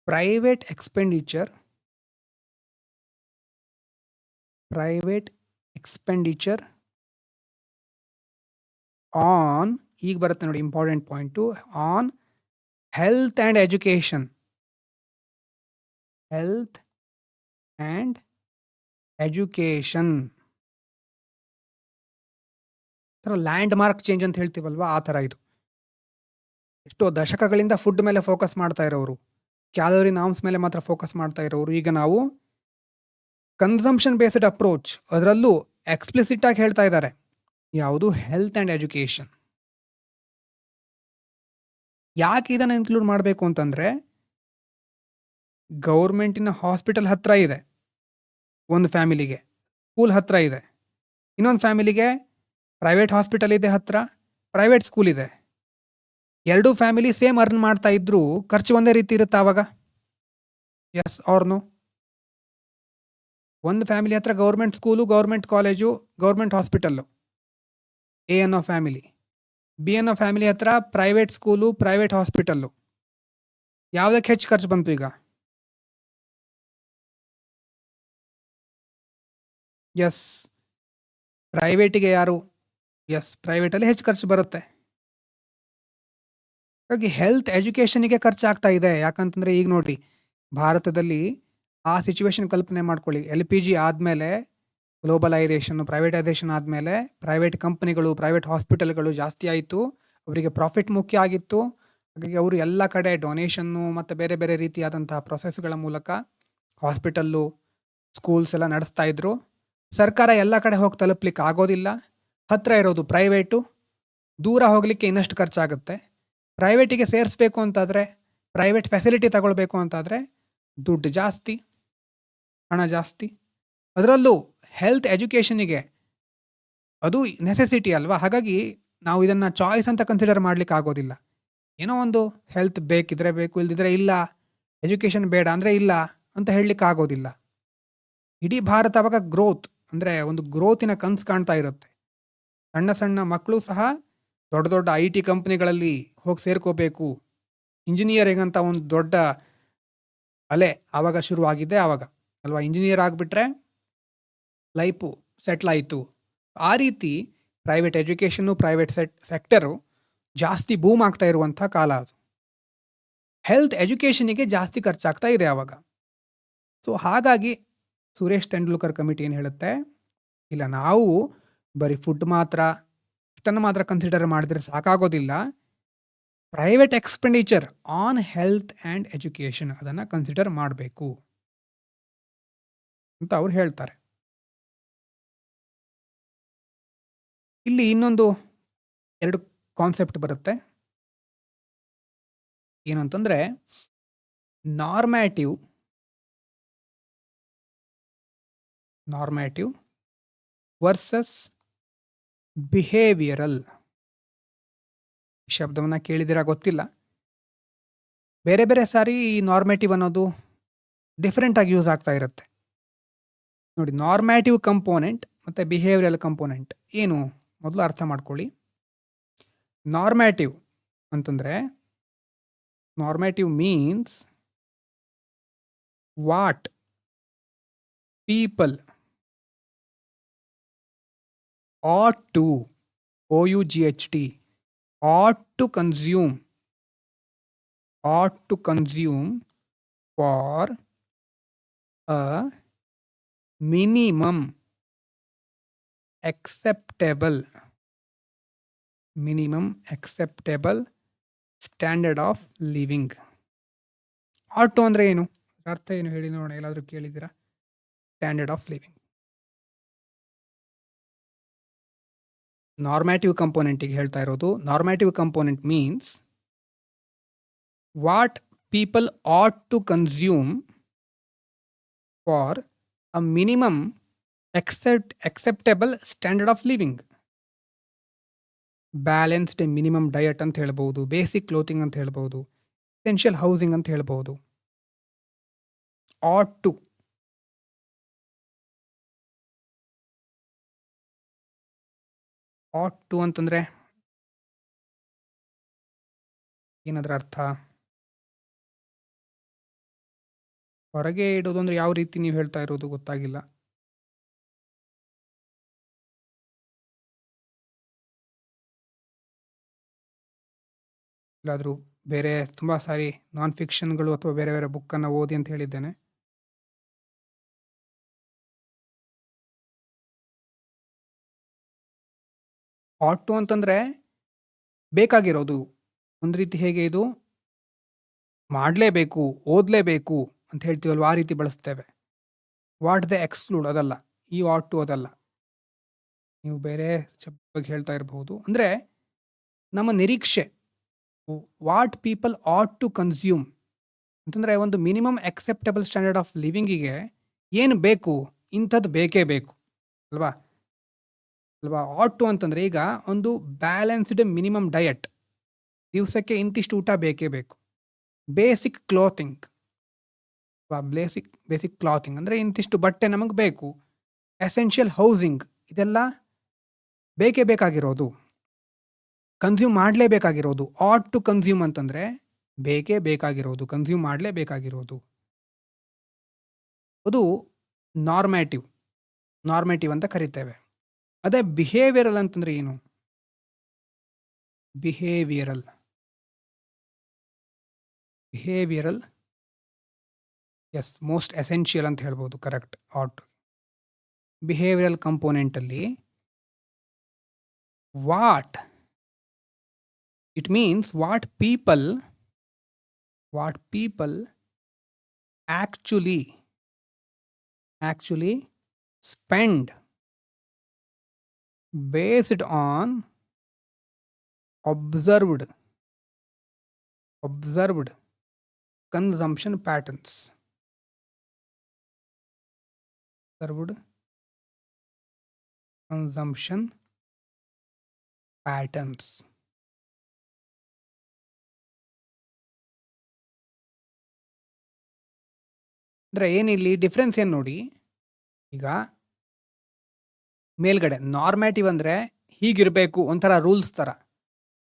private expenditure on, ಈಗ ಬರುತ್ತೆ ನೋಡಿ important point, on health and education. Land mark change ಅಂತ ಹೇಳ್ತೀವಲ್ವಾ, ಆ ಥರ ಇದು. ಎಷ್ಟೋ ದಶಕಗಳಿಂದ ಫುಡ್ ಮೇಲೆ ಫೋಕಸ್ ಮಾಡ್ತಾ ಇರೋರು, ಕ್ಯಾಲೋರಿ ನಾರ್ಮ್ಸ್ ಮೇಲೆ ಮಾತ್ರ ಫೋಕಸ್ ಮಾಡ್ತಾ ಇರೋರು, ಈಗ ನಾವು ಕನ್ಸಂಪ್ಷನ್ ಬೇಸ್ಡ್ ಅಪ್ರೋಚ್, ಅದರಲ್ಲೂ ಎಕ್ಸ್ಪ್ಲಿಸಿಟ್ ಆಗಿ ಹೇಳ್ತಾ ಇದ್ದಾರೆ. ಯಾವುದು? Health and education. ಯಾಕೆ ಇದನ್ನು ಇನ್ಕ್ಲೂಡ್ ಮಾಡಬೇಕು ಅಂತಂದರೆ, ಗೌರ್ಮೆಂಟಿನ ಹಾಸ್ಪಿಟಲ್ ಹತ್ರ ಇದೆ ಒಂದು ಫ್ಯಾಮಿಲಿಗೆ, ಸ್ಕೂಲ್ ಹತ್ರ ಇದೆ. ಇನ್ನೊಂದು ಫ್ಯಾಮಿಲಿಗೆ ಪ್ರೈವೇಟ್ ಹಾಸ್ಪಿಟಲ್ ಇದೆ ಹತ್ರ, ಪ್ರೈವೇಟ್ ಸ್ಕೂಲ್ ಇದೆ. ಎರಡೂ ಫ್ಯಾಮಿಲಿ ಸೇಮ್ ಅರ್ನ್ ಮಾಡ್ತಾ ಇದ್ರು ಖರ್ಚು ಒಂದೇ ರೀತಿ ಇರುತ್ತೆ ಆವಾಗ. Yes or no? ಒಂದು ಫ್ಯಾಮಿಲಿ ಹತ್ರ government school, government college, government hospital, A ಅನ್ನೋ ಫ್ಯಾಮಿಲಿ. ಬಿ ಅನ್ನೋ ಫ್ಯಾಮಿಲಿ ಹತ್ರ ಪ್ರೈವೇಟ್ ಸ್ಕೂಲು, ಪ್ರೈವೇಟ್ ಹಾಸ್ಪಿಟಲ್ಲು. ಯಾವುದಕ್ಕೆ ಹೆಚ್ಚು ಖರ್ಚು ಬಂತು ಈಗ? ಎಸ್, ಪ್ರೈವೇಟಿಗೆ. ಯಾರು? ಎಸ್, ಪ್ರೈವೇಟಲ್ಲಿ ಹೆಚ್ಚು ಖರ್ಚು ಬರುತ್ತೆ. ಹಾಗಾಗಿ ಹೆಲ್ತ್ ಎಜುಕೇಷನಿಗೆ ಖರ್ಚಾಗ್ತಾ ಇದೆ. ಯಾಕಂತಂದರೆ ಈಗ ನೋಡಿ, ಭಾರತದಲ್ಲಿ ಆ ಸಿಚುವೇಶನ್ ಕಲ್ಪನೆ ಮಾಡ್ಕೊಳ್ಳಿ. LPG ಆದಮೇಲೆ, ಗ್ಲೋಬಲೈಸೇಷನ್, ಪ್ರೈವೇಟೈಸೇಷನ್ ಆದಮೇಲೆ ಪ್ರೈವೇಟ್ ಕಂಪ್ನಿಗಳು, ಪ್ರೈವೇಟ್ ಹಾಸ್ಪಿಟಲ್ಗಳು ಜಾಸ್ತಿ ಆಯಿತು. ಅವರಿಗೆ ಪ್ರಾಫಿಟ್ ಮುಖ್ಯ ಆಗಿತ್ತು. ಹಾಗಾಗಿ ಅವರು ಎಲ್ಲ ಕಡೆ ಡೊನೇಷನ್ನು ಮತ್ತು ಬೇರೆ ಬೇರೆ ರೀತಿಯಾದಂತಹ ಪ್ರೊಸೆಸ್ಗಳ ಮೂಲಕ ಹಾಸ್ಪಿಟಲ್ಲು, ಸ್ಕೂಲ್ಸ್ ಎಲ್ಲ ನಡೆಸ್ತಾ ಇದ್ರು. ಸರ್ಕಾರ ಎಲ್ಲ ಕಡೆ ಹೋಗಿ ತಲುಪಲಿಕ್ಕೆ ಆಗೋದಿಲ್ಲ. ಹತ್ತಿರ ಇರೋದು ಪ್ರೈವೇಟು, ದೂರ ಹೋಗಲಿಕ್ಕೆ ಇನ್ನಷ್ಟು ಖರ್ಚಾಗುತ್ತೆ. ಪ್ರೈವೇಟಿಗೆ ಸೇರಿಸ್ಬೇಕು ಅಂತಾದರೆ, ಪ್ರೈವೇಟ್ ಫೆಸಿಲಿಟಿ ತಗೊಳ್ಬೇಕು ಅಂತಾದರೆ ದುಡ್ಡು ಜಾಸ್ತಿ, ಹಣ ಜಾಸ್ತಿ. ಅದರಲ್ಲೂ ಹೆಲ್ತ್ ಎಜುಕೇಷನಿಗೆ ಅದು ನೆಸೆಸಿಟಿ ಅಲ್ವಾ. ಹಾಗಾಗಿ ನಾವು ಇದನ್ನು ಚಾಯ್ಸ್ ಅಂತ ಕನ್ಸಿಡರ್ ಮಾಡಲಿಕ್ಕೆ ಆಗೋದಿಲ್ಲ. ಏನೋ ಒಂದು ಹೆಲ್ತ್ ಬೇಕಿದ್ರೆ ಬೇಕು, ಇಲ್ದಿದ್ರೆ ಇಲ್ಲ, ಎಜುಕೇಷನ್ ಬೇಡ ಅಂದರೆ ಇಲ್ಲ ಅಂತ ಹೇಳಲಿಕ್ಕೆ ಆಗೋದಿಲ್ಲ. ಇಡೀ ಭಾರತ ಅವಾಗ ಗ್ರೋತ್ ಅಂದರೆ ಒಂದು ಗ್ರೋತಿನ ಕನಸು ಕಾಣ್ತಾ ಇರುತ್ತೆ. ಸಣ್ಣ ಸಣ್ಣ ಮಕ್ಕಳು ಸಹ ದೊಡ್ಡ ದೊಡ್ಡ IT ಕಂಪ್ನಿಗಳಲ್ಲಿ ಹೋಗಿ ಸೇರ್ಕೋಬೇಕು, ಇಂಜಿನಿಯರಿಂಗ್ ಅಂತ ಒಂದು ದೊಡ್ಡ ಅಲೆ ಆವಾಗ ಶುರುವಾಗಿದೆ. ಆವಾಗ ಅಲ್ವಾ, ಇಂಜಿನಿಯರ್ ಆಗಿಬಿಟ್ರೆ ಲೈಫು ಸೆಟ್ಲ್ ಆಯಿತು. ಆ ರೀತಿ ಪ್ರೈವೇಟ್ ಎಜುಕೇಷನ್ನು, ಪ್ರೈವೇಟ್ ಸೆಕ್ಟರು ಜಾಸ್ತಿ ಬೂಮ್ ಆಗ್ತಾ ಇರುವಂಥ ಕಾಲ ಅದು. ಹೆಲ್ತ್ ಎಜುಕೇಷನಿಗೆ ಜಾಸ್ತಿ ಖರ್ಚಾಗ್ತಾ ಇದೆ ಆವಾಗ. ಸೊ ಹಾಗಾಗಿ ಸುರೇಶ್ ತೆಂಡೂಲ್ಕರ್ ಕಮಿಟಿ ಏನು ಹೇಳುತ್ತೆ, ಇಲ್ಲ, ನಾವು ಬರೀ ಫುಡ್ ಮಾತ್ರ, ಇಷ್ಟನ್ನು ಮಾತ್ರ ಕನ್ಸಿಡರ್ ಮಾಡಿದ್ರೆ ಸಾಕಾಗೋದಿಲ್ಲ, private expenditure on health and education ಅದನ್ನು ಕನ್ಸಿಡರ್ ಮಾಡಬೇಕು ಅಂತ ಅವ್ರು ಹೇಳ್ತಾರೆ. ಇಲ್ಲಿ ಇನ್ನೊಂದು 2 ಕಾನ್ಸೆಪ್ಟ್ ಬರುತ್ತೆ. ಏನು ಅಂತಂದರೆ, ನಾರ್ಮ್ಯಾಟಿವ್ ವರ್ಸಸ್ ಬಿಹೇವಿಯರಲ್. ಶಬ್ದವನ್ನು ಕೇಳಿದಿರಾ ಗೊತ್ತಿಲ್ಲ. ಬೇರೆ ಬೇರೆ ಸಾರಿ ಈ ನಾರ್ಮೇಟಿವ್ ಅನ್ನೋದು ಡಿಫ್ರೆಂಟಾಗಿ ಯೂಸ್ ಆಗ್ತಾ ಇರುತ್ತೆ. ನೋಡಿ, ನಾರ್ಮ್ಯಾಟಿವ್ ಕಂಪೋನೆಂಟ್ ಮತ್ತು ಬಿಹೇವಿಯರಲ್ ಕಂಪೋನೆಂಟ್ ಏನು ಮೊದಲು ಅರ್ಥ ಮಾಡ್ಕೊಳ್ಳಿ. ನಾರ್ಮ್ಯಾಟಿವ್ ಅಂತಂದರೆ, normative means what people ought to, OUGHT, ought to consume for a minimum acceptable standard of living. ought to ಅಂದರೆ ಏನು, ಅರ್ಥ ಏನು ಹೇಳಿ ನೋಡೋಣ. ಎಲ್ಲಾದರೂ ಕೇಳಿದ್ದೀರಾ? Standard of living. ನಾರ್ಮ್ಯಾಟಿವ್ ಕಂಪೋನೆಂಟಿಗೆ ಹೇಳ್ತಾ ಇರೋದು. Normative component means what people ought to consume for a minimum acceptable standard of living. Balanced minimum diet ಅಂತ ಹೇಳ್ಬೋದು, ಬೇಸಿಕ್ ಕ್ಲೋತಿಂಗ್ ಅಂತ ಹೇಳ್ಬೋದು, ಎಸೆನ್ಷಿಯಲ್ ಹೌಸಿಂಗ್ ಅಂತ ಹೇಳ್ಬೋದು. ought to ಅಂತಂದ್ರೆ ಏನದರ ಅರ್ಥ? ಹೊರಗೆ ಇಡೋದು ಅಂದ್ರೆ ಯಾವ ರೀತಿ ನೀವು ಹೇಳ್ತಾ ಇರೋದು ಗೊತ್ತಾಗಿಲ್ಲ. ಇಲ್ಲಾದರೂ ಬೇರೆ ತುಂಬ ಸಾರಿ ನಾನ್ ಫಿಕ್ಷನ್ಗಳು ಅಥವಾ ಬೇರೆ ಬೇರೆ ಬುಕ್ಕನ್ನು ಓದಿ ಅಂತ ಹೇಳಿದ್ದೇನೆ. ought to ಅಂತಂದರೆ ಬೇಕಾಗಿರೋದು. ಒಂದು ರೀತಿ ಹೇಗೆ ಇದು ಮಾಡಲೇಬೇಕು, ಓದಲೇಬೇಕು ಅಂತ ಹೇಳ್ತೀವಲ್ವ, ಆ ರೀತಿ ಬಳಸ್ತೇವೆ. ವಾಟ್ ದ ಎಕ್ಸ್ಕ್ಲೂಡ್ ಅದಲ್ಲ, ಈ ought to ಅದಲ್ಲ. ನೀವು ಬೇರೆ ಶಬ್ದ ಬಗ್ಗೆ ಹೇಳ್ತಾ ಇರಬಹುದು. ಅಂದರೆ ನಮ್ಮ ನಿರೀಕ್ಷೆ, what people ought to consume ಅಂತಂದರೆ ಒಂದು ಮಿನಿಮಮ್ ಅಕ್ಸೆಪ್ಟಬಲ್ ಸ್ಟ್ಯಾಂಡರ್ಡ್ ಆಫ್ ಲಿವಿಂಗಿಗೆ ಏನು ಬೇಕು, ಇಂಥದ್ದು ಬೇಕೇ ಬೇಕು ಅಲ್ವಾ. ought to ಅಂತಂದರೆ ಈಗ ಒಂದು ಬ್ಯಾಲೆನ್ಸ್ಡ್ ಮಿನಿಮಮ್ ಡಯಟ್, ದಿವಸಕ್ಕೆ ಇಂತಿಷ್ಟು ಊಟ ಬೇಕೇ ಬೇಕು. ಬೇಸಿಕ್ ಕ್ಲಾತಿಂಗ್ ಅಂದರೆ ಇಂತಿಷ್ಟು ಬಟ್ಟೆ ನಮಗೆ ಬೇಕು. ಎಸೆನ್ಷಿಯಲ್ ಹೌಸಿಂಗ್, ಇದೆಲ್ಲ ಬೇಕೇ ಬೇಕಾಗಿರೋದು, ಕನ್ಸ್ಯೂಮ್ ಮಾಡಲೇಬೇಕಾಗಿರೋದು. ought to ಕನ್ಸ್ಯೂಮ್ ಅಂತಂದರೆ ಬೇಕೇ ಬೇಕಾಗಿರೋದು, ಕನ್ಸ್ಯೂಮ್ ಮಾಡಲೇಬೇಕಾಗಿರೋದು. ಅದು ನಾರ್ಮೇಟಿವ್ ಅಂತ ಕರಿತೇವೆ. ಅದೇ ಬಿಹೇವಿಯರಲ್ ಅಂತಂದರೆ ಏನು? ಬಿಹೇವಿಯರಲ್ ಎಸ್, ಮೋಸ್ಟ್ ಎಸೆನ್ಷಿಯಲ್ ಅಂತ ಹೇಳ್ಬೋದು. ಕರೆಕ್ಟ್. ought to ಬಿಹೇವಿಯರಲ್ ಕಂಪೋನೆಂಟಲ್ಲಿ what it means what people actually spend based on observed consumption patterns. ಅಂದರೆ ಏನಿಲ್ಲಿ ಡಿಫ್ರೆನ್ಸ್ ಏನು ನೋಡಿ. ಈಗ ಮೇಲ್ಗಡೆ ನಾರ್ಮ್ಯಾಟಿವ್ ಅಂದರೆ ಹೀಗಿರಬೇಕು, ಒಂಥರ ರೂಲ್ಸ್ ಥರ.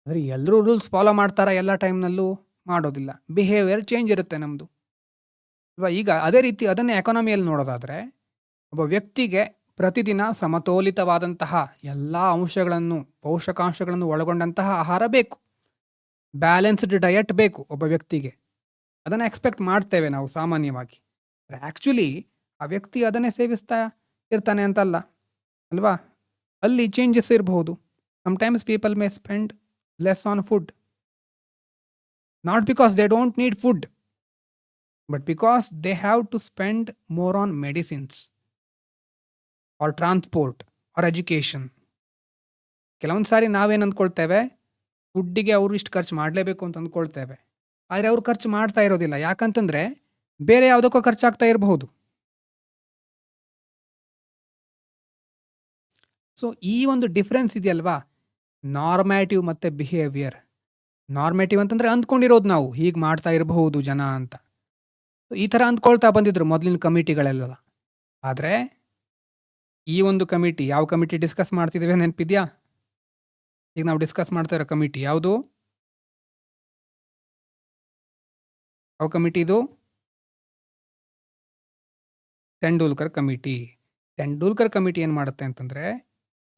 ಅಂದರೆ ಎಲ್ಲರೂ ರೂಲ್ಸ್ ಫಾಲೋ ಮಾಡ್ತಾರ ಎಲ್ಲ ಟೈಮ್ನಲ್ಲೂ? ಮಾಡೋದಿಲ್ಲ. ಬಿಹೇವಿಯರ್ ಚೇಂಜ್ ಇರುತ್ತೆ ನಮ್ಮದು ಅಲ್ವಾ. ಈಗ ಅದೇ ರೀತಿ ಅದನ್ನೇ ಎಕಾನಮಿಯಲ್ಲಿ ನೋಡೋದಾದರೆ, ಒಬ್ಬ ವ್ಯಕ್ತಿಗೆ ಪ್ರತಿದಿನ ಸಮತೋಲಿತವಾದಂತಹ ಎಲ್ಲ ಪೋಷಕಾಂಶಗಳನ್ನು ಒಳಗೊಂಡಂತಹ ಆಹಾರ ಬೇಕು, ಬ್ಯಾಲೆನ್ಸ್ಡ್ ಡಯಟ್ ಬೇಕು ಒಬ್ಬ ವ್ಯಕ್ತಿಗೆ. ಅದನ್ನು ಎಕ್ಸ್ಪೆಕ್ಟ್ ಮಾಡ್ತೇವೆ ನಾವು ಸಾಮಾನ್ಯವಾಗಿ. ಆ್ಯಕ್ಚುಲಿ ಆ ವ್ಯಕ್ತಿ ಅದನ್ನೇ ಸೇವಿಸ್ತಾ ಇರ್ತಾನೆ ಅಂತಲ್ಲ ಅಲ್ವಾ. ಅಲ್ಲಿ ಚೇಂಜಸ್ ಇರಬಹುದು. Sometimes people may spend less on food, not because they don't need food, but because they have to spend more on medicines or transport or education. ಕೆಲವೊಂದು ಸಾರಿ ನಾವೇನು ಅಂದ್ಕೊಳ್ತೇವೆ, ಫುಡ್ಡಿಗೆ ಅವರು ಇಷ್ಟು ಖರ್ಚು ಮಾಡಲೇಬೇಕು ಅಂತ ಅಂದ್ಕೊಳ್ತೇವೆ. ಆದರೆ ಅವರು ಖರ್ಚು ಮಾಡ್ತಾ ಇರೋದಿಲ್ಲ. ಯಾಕಂತಂದರೆ ಬೇರೆ ಯಾವುದಕ್ಕೋ ಖರ್ಚಾಗ್ತಾ ಇರಬಹುದು. ಸೊ ಈ ಒಂದು ಡಿಫ್ರೆನ್ಸ್ ಇದೆಯಲ್ವಾ, ನಾರ್ಮ್ಯಾಟಿವ್ ಮತ್ತು ಬಿಹೇವಿಯರ್. ನಾರ್ಮೇಟಿವ್ ಅಂತಂದ್ರೆ ಅಂದ್ಕೊಂಡಿರೋದು ನಾವು ಹೀಗೆ ಮಾಡ್ತಾ ಇರಬಹುದು ಜನ ಅಂತ. ಈ ಥರ ಅಂದ್ಕೊಳ್ತಾ ಬಂದಿದ್ರು ಮೊದಲಿನ ಕಮಿಟಿಗಳೆಲ್ಲ. ಆದರೆ ಈ ಒಂದು ಕಮಿಟಿ, ಯಾವ ಕಮಿಟಿ ಡಿಸ್ಕಸ್ ಮಾಡ್ತಿದ್ದೇವೆ ನೆನಪಿದ್ಯಾ? ಈಗ ನಾವು ಡಿಸ್ಕಸ್ ಮಾಡ್ತಾ ಇರೋ ಕಮಿಟಿ ಯಾವುದು? ಯಾವ ಕಮಿಟಿ ಇದು? ತೆಂಡೂಲ್ಕರ್ ಕಮಿಟಿ. ತೆಂಡೂಲ್ಕರ್ ಕಮಿಟಿ ಏನು ಮಾಡುತ್ತೆ ಅಂತಂದ್ರೆ,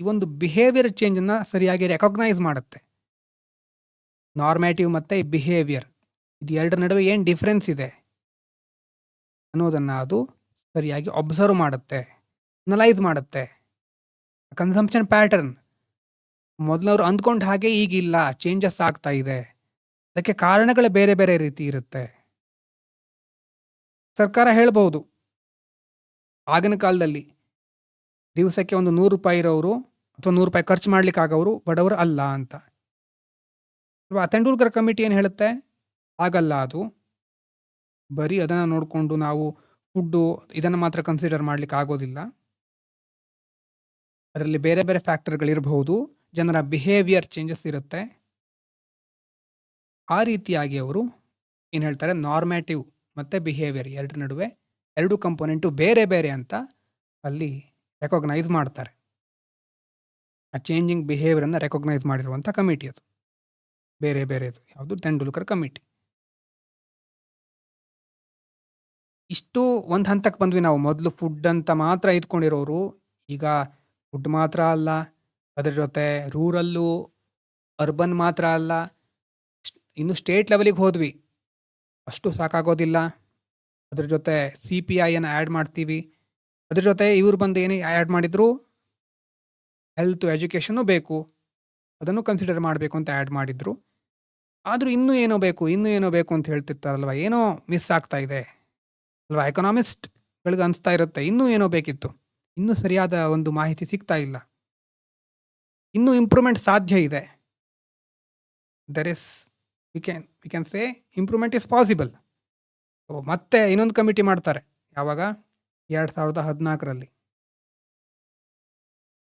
ಈ ಒಂದು ಬಿಹೇವಿಯರ್ ಚೇಂಜನ್ನು ಸರಿಯಾಗಿ ರೆಕಾಗ್ನೈಸ್ ಮಾಡುತ್ತೆ. ನಾರ್ಮ್ಯಾಟಿವ್ ಮತ್ತು ಬಿಹೇವಿಯರ್ ಇದು ಎರಡರ ನಡುವೆ ಏನು ಡಿಫ್ರೆನ್ಸ್ ಇದೆ ಅನ್ನೋದನ್ನು ಅದು ಸರಿಯಾಗಿ ಅಬ್ಸರ್ವ್ ಮಾಡುತ್ತೆ, ಅನಲೈಸ್ ಮಾಡುತ್ತೆ. ಕನ್ಸಂಪ್ಷನ್ ಪ್ಯಾಟರ್ನ್ ಮೊದಲವ್ರು ಅಂದ್ಕೊಂಡ ಹಾಗೆ ಈಗಿಲ್ಲ, ಚೇಂಜಸ್ ಆಗ್ತಾ ಇದೆ. ಅದಕ್ಕೆ ಕಾರಣಗಳು ಬೇರೆ ಬೇರೆ ರೀತಿ ಇರುತ್ತೆ. ಸರ್ಕಾರ ಹೇಳ್ಬೋದು, ಆಗಿನ ಕಾಲದಲ್ಲಿ ದಿವಸಕ್ಕೆ ಒಂದು 100 ರೂಪಾಯಿ ಇರೋರು ಅಥವಾ 100 ರೂಪಾಯಿ ಖರ್ಚು ಮಾಡ್ಲಿಕ್ಕಾಗೋರು ಬಡವರು ಅಲ್ಲ ಅಂತ. ತೆಂಡೂಲ್ಕರ್ ಕಮಿಟಿ ಏನು ಹೇಳುತ್ತೆ? ಆಗಲ್ಲ, ಅದು ಬರೀ ಅದನ್ನು ನೋಡಿಕೊಂಡು ನಾವು ಫುಡ್ಡು ಇದನ್ನು ಮಾತ್ರ ಕನ್ಸಿಡರ್ ಮಾಡ್ಲಿಕ್ಕೆ ಆಗೋದಿಲ್ಲ. ಅದರಲ್ಲಿ ಬೇರೆ ಬೇರೆ ಫ್ಯಾಕ್ಟರ್ಗಳಿರಬಹುದು, ಜನರ ಬಿಹೇವಿಯರ್ ಚೇಂಜಸ್ ಇರುತ್ತೆ. ಆ ರೀತಿಯಾಗಿ ಅವರು ಏನು ಹೇಳ್ತಾರೆ, ನಾರ್ಮ್ಯಾಟಿವ್ ಮತ್ತು ಬಿಹೇವಿಯರ್ ಎರಡರ ನಡುವೆ ಎರಡು ಕಂಪೋನೆಂಟು ಬೇರೆ ಬೇರೆ ಅಂತ ಅಲ್ಲಿ ರೆಕಾಗ್ನೈಸ್ ಮಾಡ್ತಾರೆ. ಆ ಚೇಂಜಿಂಗ್ ಬಿಹೇವಿಯರನ್ನು ರೆಕಾಗ್ನೈಸ್ ಮಾಡಿರುವಂಥ ಕಮಿಟಿ ಅದು, ಬೇರೆ ಬೇರೆದು. ಯಾವುದು? ತೆಂಡೂಲ್ಕರ್ ಕಮಿಟಿ. ಇಷ್ಟು ಒಂದು ಹಂತಕ್ಕೆ ಬಂದ್ವಿ ನಾವು. ಮೊದಲು ಫುಡ್ ಅಂತ ಮಾತ್ರ ಇದ್ಕೊಂಡಿರೋರು ಈಗ ಫುಡ್ ಮಾತ್ರ ಅಲ್ಲ, ಅದರ ಜೊತೆ ರೂರಲ್ಲು ಅರ್ಬನ್ ಮಾತ್ರ ಅಲ್ಲ, ಇನ್ನು ಸ್ಟೇಟ್ ಲೆವೆಲಿಗೆ ಹೋದ್ವಿ. ಅಷ್ಟು ಸಾಕಾಗೋದಿಲ್ಲ. ಅದ್ರ ಜೊತೆ CPIಯನ್ನು ಆ್ಯಡ್ ಮಾಡ್ತೀವಿ. ಅದ್ರ ಜೊತೆ ಇವ್ರು ಬಂದು ಏನೇ ಆ್ಯಡ್ ಮಾಡಿದ್ರು, ಹೆಲ್ತ್ ಎಜುಕೇಷನ್ನು ಬೇಕು, ಅದನ್ನು ಕನ್ಸಿಡರ್ ಮಾಡಬೇಕು ಅಂತ ಆ್ಯಡ್ ಮಾಡಿದ್ರು. ಆದರೂ ಇನ್ನೂ ಏನೋ ಬೇಕು, ಇನ್ನೂ ಏನೋ ಬೇಕು ಅಂತ ಹೇಳ್ತಿರ್ತಾರಲ್ವ, ಏನೋ ಮಿಸ್ ಆಗ್ತಾ ಇದೆ ಅಲ್ವಾ? ಎಕನಾಮಿಸ್ಟ್ಗಳಿಗೆ ಅನಿಸ್ತಾ ಇರುತ್ತೆ, ಇನ್ನೂ ಏನೋ ಬೇಕಿತ್ತು, ಇನ್ನೂ ಸರಿಯಾದ ಒಂದು ಮಾಹಿತಿ ಸಿಗ್ತಾ ಇಲ್ಲ, ಇನ್ನೂ ಇಂಪ್ರೂವ್ಮೆಂಟ್ ಸಾಧ್ಯ ಇದೆ. There is we can say improvement is possible. ಮತ್ತೆ ಇನ್ನೊಂದು ಕಮಿಟಿ ಮಾಡ್ತಾರೆ. ಯಾವಾಗ? 2014ರಲ್ಲಿ.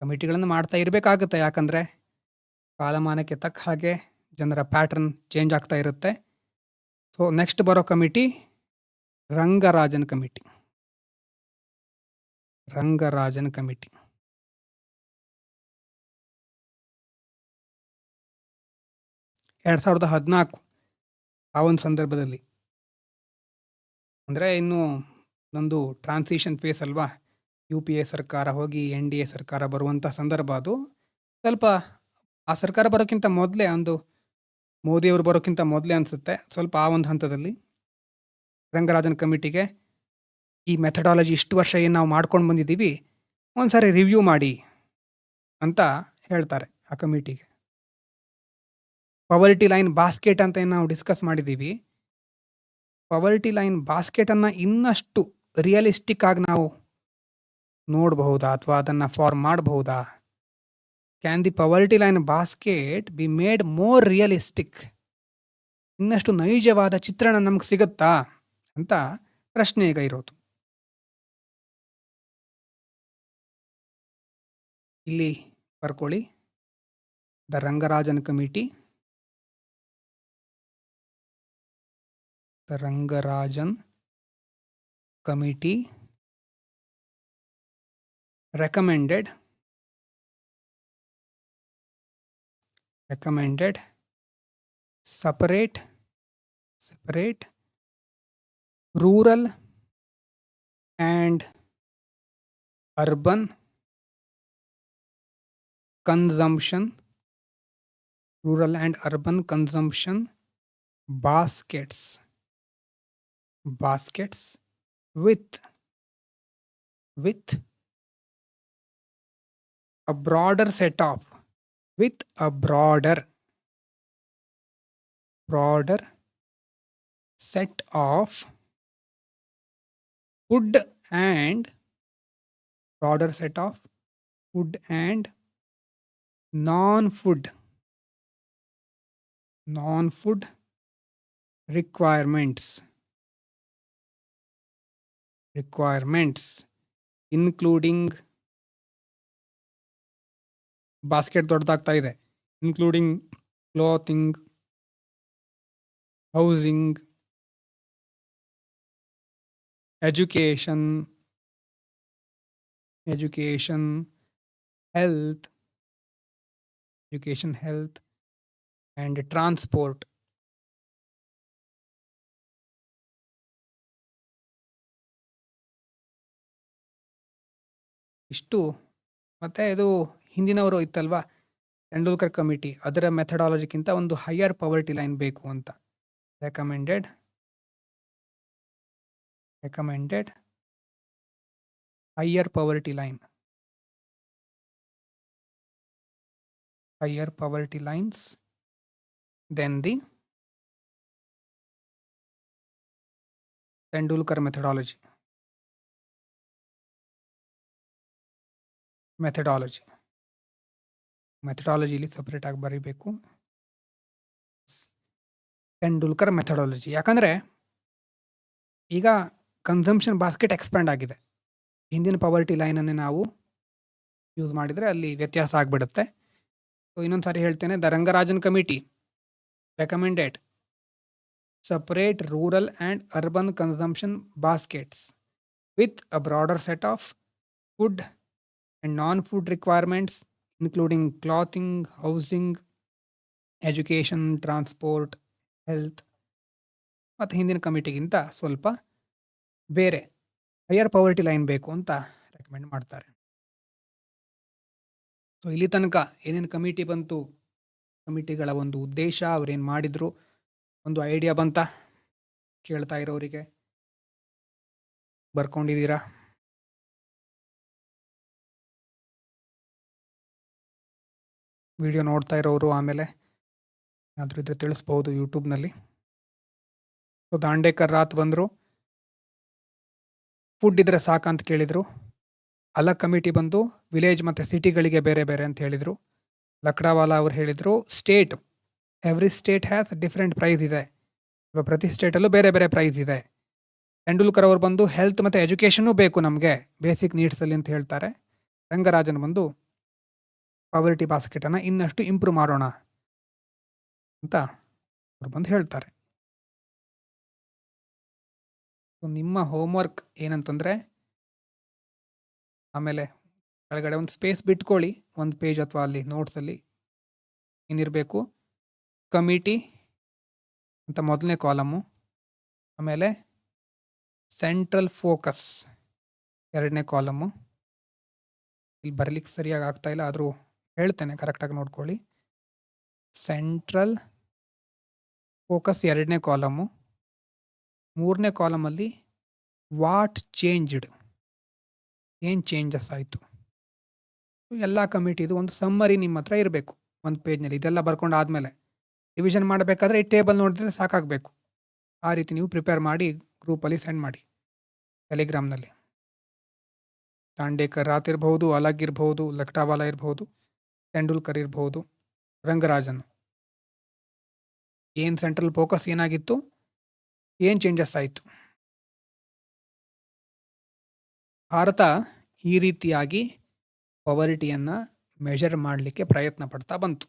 ಕಮಿಟಿಗಳನ್ನು ಮಾಡ್ತಾ ಇರಬೇಕಾಗುತ್ತೆ, ಯಾಕಂದರೆ ಕಾಲಮಾನಕ್ಕೆ ತಕ್ಕ ಹಾಗೆ ಜನರ ಪ್ಯಾಟ್ರನ್ ಚೇಂಜ್ ಆಗ್ತಾ ಇರುತ್ತೆ. ಸೊ ನೆಕ್ಸ್ಟ್ ಬರೋ committee Rangarajan committee. Rangarajan committee 2014 ಆ ಒಂದು ಸಂದರ್ಭದಲ್ಲಿ, ಅಂದರೆ ಇನ್ನು ಒಂದು ಟ್ರಾನ್ಸಿಷನ್ ಫೇಸ್ ಅಲ್ವಾ, UPA ಸರ್ಕಾರ ಹೋಗಿ NDA ಸರ್ಕಾರ ಬರುವಂಥ ಸಂದರ್ಭ ಅದು. ಸ್ವಲ್ಪ ಆ ಸರ್ಕಾರ ಬರೋಕ್ಕಿಂತ ಮೊದಲೇ, ಒಂದು ಮೋದಿಯವರು ಬರೋಕ್ಕಿಂತ ಮೊದಲೇ ಅನಿಸುತ್ತೆ, ಸ್ವಲ್ಪ ಆ ಒಂದು ಹಂತದಲ್ಲಿ ರಂಗರಾಜನ್ ಕಮಿಟಿಗೆ ಈ ಮೆಥಡಾಲಜಿ ಇಷ್ಟು ವರ್ಷ ಏನು ನಾವು ಮಾಡ್ಕೊಂಡು ಬಂದಿದ್ದೀವಿ, ಒಂದು ಸಾರಿ ರಿವ್ಯೂ ಮಾಡಿ ಅಂತ ಹೇಳ್ತಾರೆ ಆ ಕಮಿಟಿಗೆ. ಪವರ್ಟಿ ಲೈನ್ ಬಾಸ್ಕೆಟ್ ಅಂತ ಏನು ನಾವು ಡಿಸ್ಕಸ್ ಮಾಡಿದ್ದೀವಿ, ಪವರ್ಟಿ ಲೈನ್ ಬಾಸ್ಕೆಟನ್ನು ಇನ್ನಷ್ಟು ರಿಯಲಿಸ್ಟಿಕ್ ಆಗಿ ನಾವು ನೋಡಬಹುದಾ ಅಥವಾ ಅದನ್ನು ಫಾರ್ಮ್ ಮಾಡಬಹುದಾ? Can the poverty line basket be made more realistic? ಇನ್ನಷ್ಟು ನೈಜವಾದ ಚಿತ್ರಣ ನಮ್ಗೆ ಸಿಗುತ್ತಾ ಅಂತ ಪ್ರಶ್ನೆ ಈಗ ಇರೋದು. ಇಲ್ಲಿ ಬರ್ಕೊಳ್ಳಿ, the Rangarajan committee. The Rangarajan committee recommended separate rural and urban consumption baskets with a broader set of food and non-food requirements, including basket ದೊಡ್ಡದಾಗ್ತಾ ಇದೆ, including clothing, housing, education, health, health and transport. ಇಷ್ಟು. ಮತ್ತು ಇದು ಹಿಂದಿನವರು ಇತ್ತಲ್ವಾ ತೆಂಡೂಲ್ಕರ್ ಕಮಿಟಿ, ಅದರ ಮೆಥಡಾಲಜಿಗಿಂತ ಒಂದು ಹೈಯರ್ ಪವರ್ಟಿ ಲೈನ್ ಬೇಕು ಅಂತ. Recommended higher poverty lines then the Tendulkar ಮೆಥಡಾಲಜಿಲಿ ಸಪ್ರೇಟ್ ಆಗಿ ಬರೀಬೇಕು. ತೆಂಡೂಲ್ಕರ್ ಮೆಥಡಾಲಜಿ, ಯಾಕಂದರೆ ಈಗ ಕನ್ಸಂಪ್ಷನ್ ಬಾಸ್ಕೆಟ್ ಎಕ್ಸ್ಪ್ಯಾಂಡ್ ಆಗಿದೆ. ಹಿಂದಿನ ಪವರ್ಟಿ ಲೈನನ್ನೇ ನಾವು ಯೂಸ್ ಮಾಡಿದರೆ ಅಲ್ಲಿ ವ್ಯತ್ಯಾಸ ಆಗಿಬಿಡುತ್ತೆ. ಸೊ ಇನ್ನೊಂದು ಸಾರಿ ಹೇಳ್ತೇನೆ, the Rangarajan committee recommended separate rural and urban consumption baskets with a broader set of food and non-food requirements, including clothing, housing, education, transport, health. ಮತ್ತು ಹಿಂದಿನ ಕಮಿಟಿಗಿಂತ ಸ್ವಲ್ಪ ಬೇರೆ ಹೈಯರ್ ಪವರ್ಟಿ ಲೈನ್ ಬೇಕು ಅಂತ ರೆಕಮೆಂಡ್ ಮಾಡ್ತಾರೆ. ಸೊ ಇಲ್ಲಿ ತನಕ ಏನೇನು ಕಮಿಟಿ ಬಂತು, ಕಮಿಟಿಗಳ ಒಂದು ಉದ್ದೇಶ, ಅವ್ರೇನು ಮಾಡಿದ್ರು, ಒಂದು ಐಡಿಯಾ ಬಂತ? ಕೇಳ್ತಾ ಇರೋರಿಗೆ ಬರ್ಕೊಂಡಿದ್ದೀರಾ? ವಿಡಿಯೋ ನೋಡ್ತಾ ಇರೋರು ಆಮೇಲೆ ಏನಾದರೂ ಇದ್ರೆ ತಿಳಿಸ್ಬೋದು ಯೂಟ್ಯೂಬ್ನಲ್ಲಿ. ಸೊ ದಾಂಡೇಕರ್ ರಾತ್ ಬಂದರು, ಫುಡ್ ಇದ್ರೆ ಸಾಕಂತ ಕೇಳಿದರು. ಅಲಗ್ ಕಮಿಟಿ ಬಂದು ವಿಲೇಜ್ ಮತ್ತು ಸಿಟಿಗಳಿಗೆ ಬೇರೆ ಬೇರೆ ಅಂತ ಹೇಳಿದರು. ಲಕ್ಡಾವಾಲಾ ಅವರು ಹೇಳಿದರು state, every state has different price ಇದೆ, ಪ್ರತಿ ಸ್ಟೇಟಲ್ಲೂ ಬೇರೆ ಬೇರೆ ಪ್ರೈಸ್ ಇದೆ. ತೆಂಡೂಲ್ಕರ್ ಅವರು ಬಂದು ಹೆಲ್ತ್ ಮತ್ತು ಎಜುಕೇಷನ್ನೂ ಬೇಕು ನಮಗೆ ಬೇಸಿಕ್ ನೀಡ್ಸಲ್ಲಿ ಅಂತ ಹೇಳ್ತಾರೆ. ರಂಗರಾಜನ್ ಬಂದು ಪಾವರ್ಟಿ ಬಾಸ್ಕೆಟನ್ನು ಇನ್ನಷ್ಟು ಇಂಪ್ರೂವ್ ಮಾಡೋಣ ಅಂತ ಅವ್ರು ಬಂದು ಹೇಳ್ತಾರೆ. ನಿಮ್ಮ ಹೋಮ್ವರ್ಕ್ ಏನಂತಂದರೆ, ಆಮೇಲೆ ಕೆಳಗಡೆ ಒಂದು ಸ್ಪೇಸ್ ಬಿಟ್ಕೊಳ್ಳಿ, ಒಂದು ಪೇಜ್ ಅಥವಾ ಅಲ್ಲಿ ನೋಟ್ಸಲ್ಲಿ ಏನಿರಬೇಕು, ಕಮಿಟಿ ಅಂತ ಮೊದಲನೇ ಕಾಲಮು, ಆಮೇಲೆ ಸೆಂಟ್ರಲ್ ಫೋಕಸ್ ಎರಡನೇ ಕಾಲಮು. ಇಲ್ಲಿ ಬರಲಿಕ್ಕೆ ಸರಿಯಾಗಿ ಆಗ್ತಾ ಇಲ್ಲ, ಆದರೂ ಹೇಳ್ತೇನೆ, ಕರೆಕ್ಟಾಗಿ ನೋಡ್ಕೊಳ್ಳಿ. ಸೆಂಟ್ರಲ್ ಫೋಕಸ್ ಎರಡನೇ ಕಾಲಮು, ಮೂರನೇ ಕಾಲಮಲ್ಲಿ ವಾಟ್ ಚೇಂಜ್ಡ್, ಏನು ಚೇಂಜಸ್ ಆಯಿತು. ಎಲ್ಲ ಕಮಿಟಿದು ಒಂದು ಸಮ್ಮರಿ ನಿಮ್ಮ ಹತ್ರ ಇರಬೇಕು ಒಂದು ಪೇಜ್ನಲ್ಲಿ. ಇದೆಲ್ಲ ಬರ್ಕೊಂಡು ಆದಮೇಲೆ ರಿವಿಷನ್ ಮಾಡಬೇಕಾದ್ರೆ ಈ ಟೇಬಲ್ ನೋಡಿದ್ರೆ ಸಾಕಾಗಬೇಕು. ಆ ರೀತಿ ನೀವು ಪ್ರಿಪೇರ್ ಮಾಡಿ ಗ್ರೂಪಲ್ಲಿ ಸೆಂಡ್ ಮಾಡಿ ಟೆಲಿಗ್ರಾಮ್ನಲ್ಲಿ. ದಾಂಡೇಕರ್ ರಾತ್ ಇರ್ಬೋದು, ಅಲಗ್ ಇರ್ಬೋದು, ಲಕ್ಟಾವಾಲಾ ಇರ್ಬೋದು, ತೆಂಡೂಲ್ಕರ್ ಇರ್ಬೋದು, ರಂಗರಾಜನ್, ಏನು ಸೆಂಟ್ರಲ್ ಫೋಕಸ್ ಏನಾಗಿತ್ತು, ಏನು ಚೇಂಜಸ್ ಆಯಿತು. ಭಾರತ ಈ ರೀತಿಯಾಗಿ ಪವರ್ಟಿಯನ್ನು ಮೆಷರ್ ಮಾಡಲಿಕ್ಕೆ ಪ್ರಯತ್ನ ಪಡ್ತಾ ಬಂತು.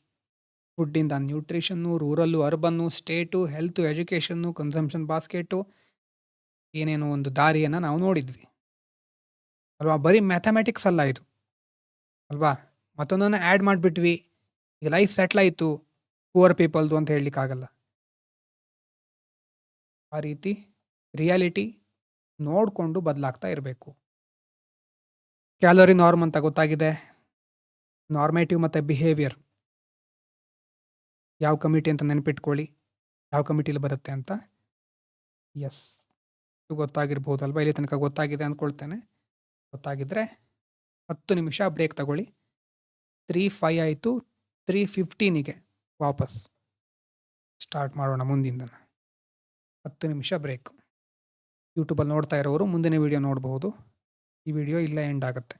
ಫುಡ್ಡಿಂದ nutrition, rural, urban, state, health, education, consumption basket, ಏನೇನೋ ಒಂದು ದಾರಿಯನ್ನು ನಾವು ನೋಡಿದ್ವಿ ಅಲ್ವಾ. ಬರೀ ಮ್ಯಾಥಮೆಟಿಕ್ಸ್ ಅಲ್ಲ ಇದು ಅಲ್ವಾ, ಮತ್ತೊಂದನ್ನು ಆ್ಯಡ್ ಮಾಡಿಬಿಟ್ವಿ, ಈಗ ಲೈಫ್ ಸೆಟ್ಲ್ ಆಯಿತು ಪುವರ್ ಪೀಪಲ್ದು ಅಂತ ಹೇಳಲಿಕ್ಕಾಗಲ್ಲ. ಆ ರೀತಿ ರಿಯಾಲಿಟಿ ನೋಡಿಕೊಂಡು ಬದಲಾಗ್ತಾ ಇರಬೇಕು. ಕ್ಯಾಲೋರಿ ನಾರ್ಮ್ ಅಂತ ಗೊತ್ತಾಗಿದೆ, ನಾರ್ಮೇಟಿವ್ ಮತ್ತು ಬಿಹೇವಿಯರ್ ಯಾವ ಕಮಿಟಿ ಅಂತ ನೆನಪಿಟ್ಕೊಳ್ಳಿ, ಯಾವ ಕಮಿಟಿಲಿ ಬರುತ್ತೆ ಅಂತ. ಎಸ್, ಇದು ಗೊತ್ತಾಗಿರ್ಬೋದು ಅಲ್ವಾ, ಇಲ್ಲಿ ತನಕ ಗೊತ್ತಾಗಿದೆ ಅಂದ್ಕೊಳ್ತೇನೆ. ಗೊತ್ತಾಗಿದ್ದರೆ 10 ನಿಮಿಷ ಬ್ರೇಕ್ ತಗೊಳ್ಳಿ. 3:05 ಆಯಿತು, 3:15ಗೆ ವಾಪಸ್ ಸ್ಟಾರ್ಟ್ ಮಾಡೋಣ ಮುಂದಿಂದ. 10 ನಿಮಿಷ ಬ್ರೇಕ್. ಯೂಟ್ಯೂಬಲ್ಲಿ ನೋಡ್ತಾ ಇರೋರು ಮುಂದಿನ ವಿಡಿಯೋ ನೋಡಬಹುದು. ಈ ವಿಡಿಯೋ ಇಲ್ಲೇ ಎಂಡ್ ಆಗುತ್ತೆ.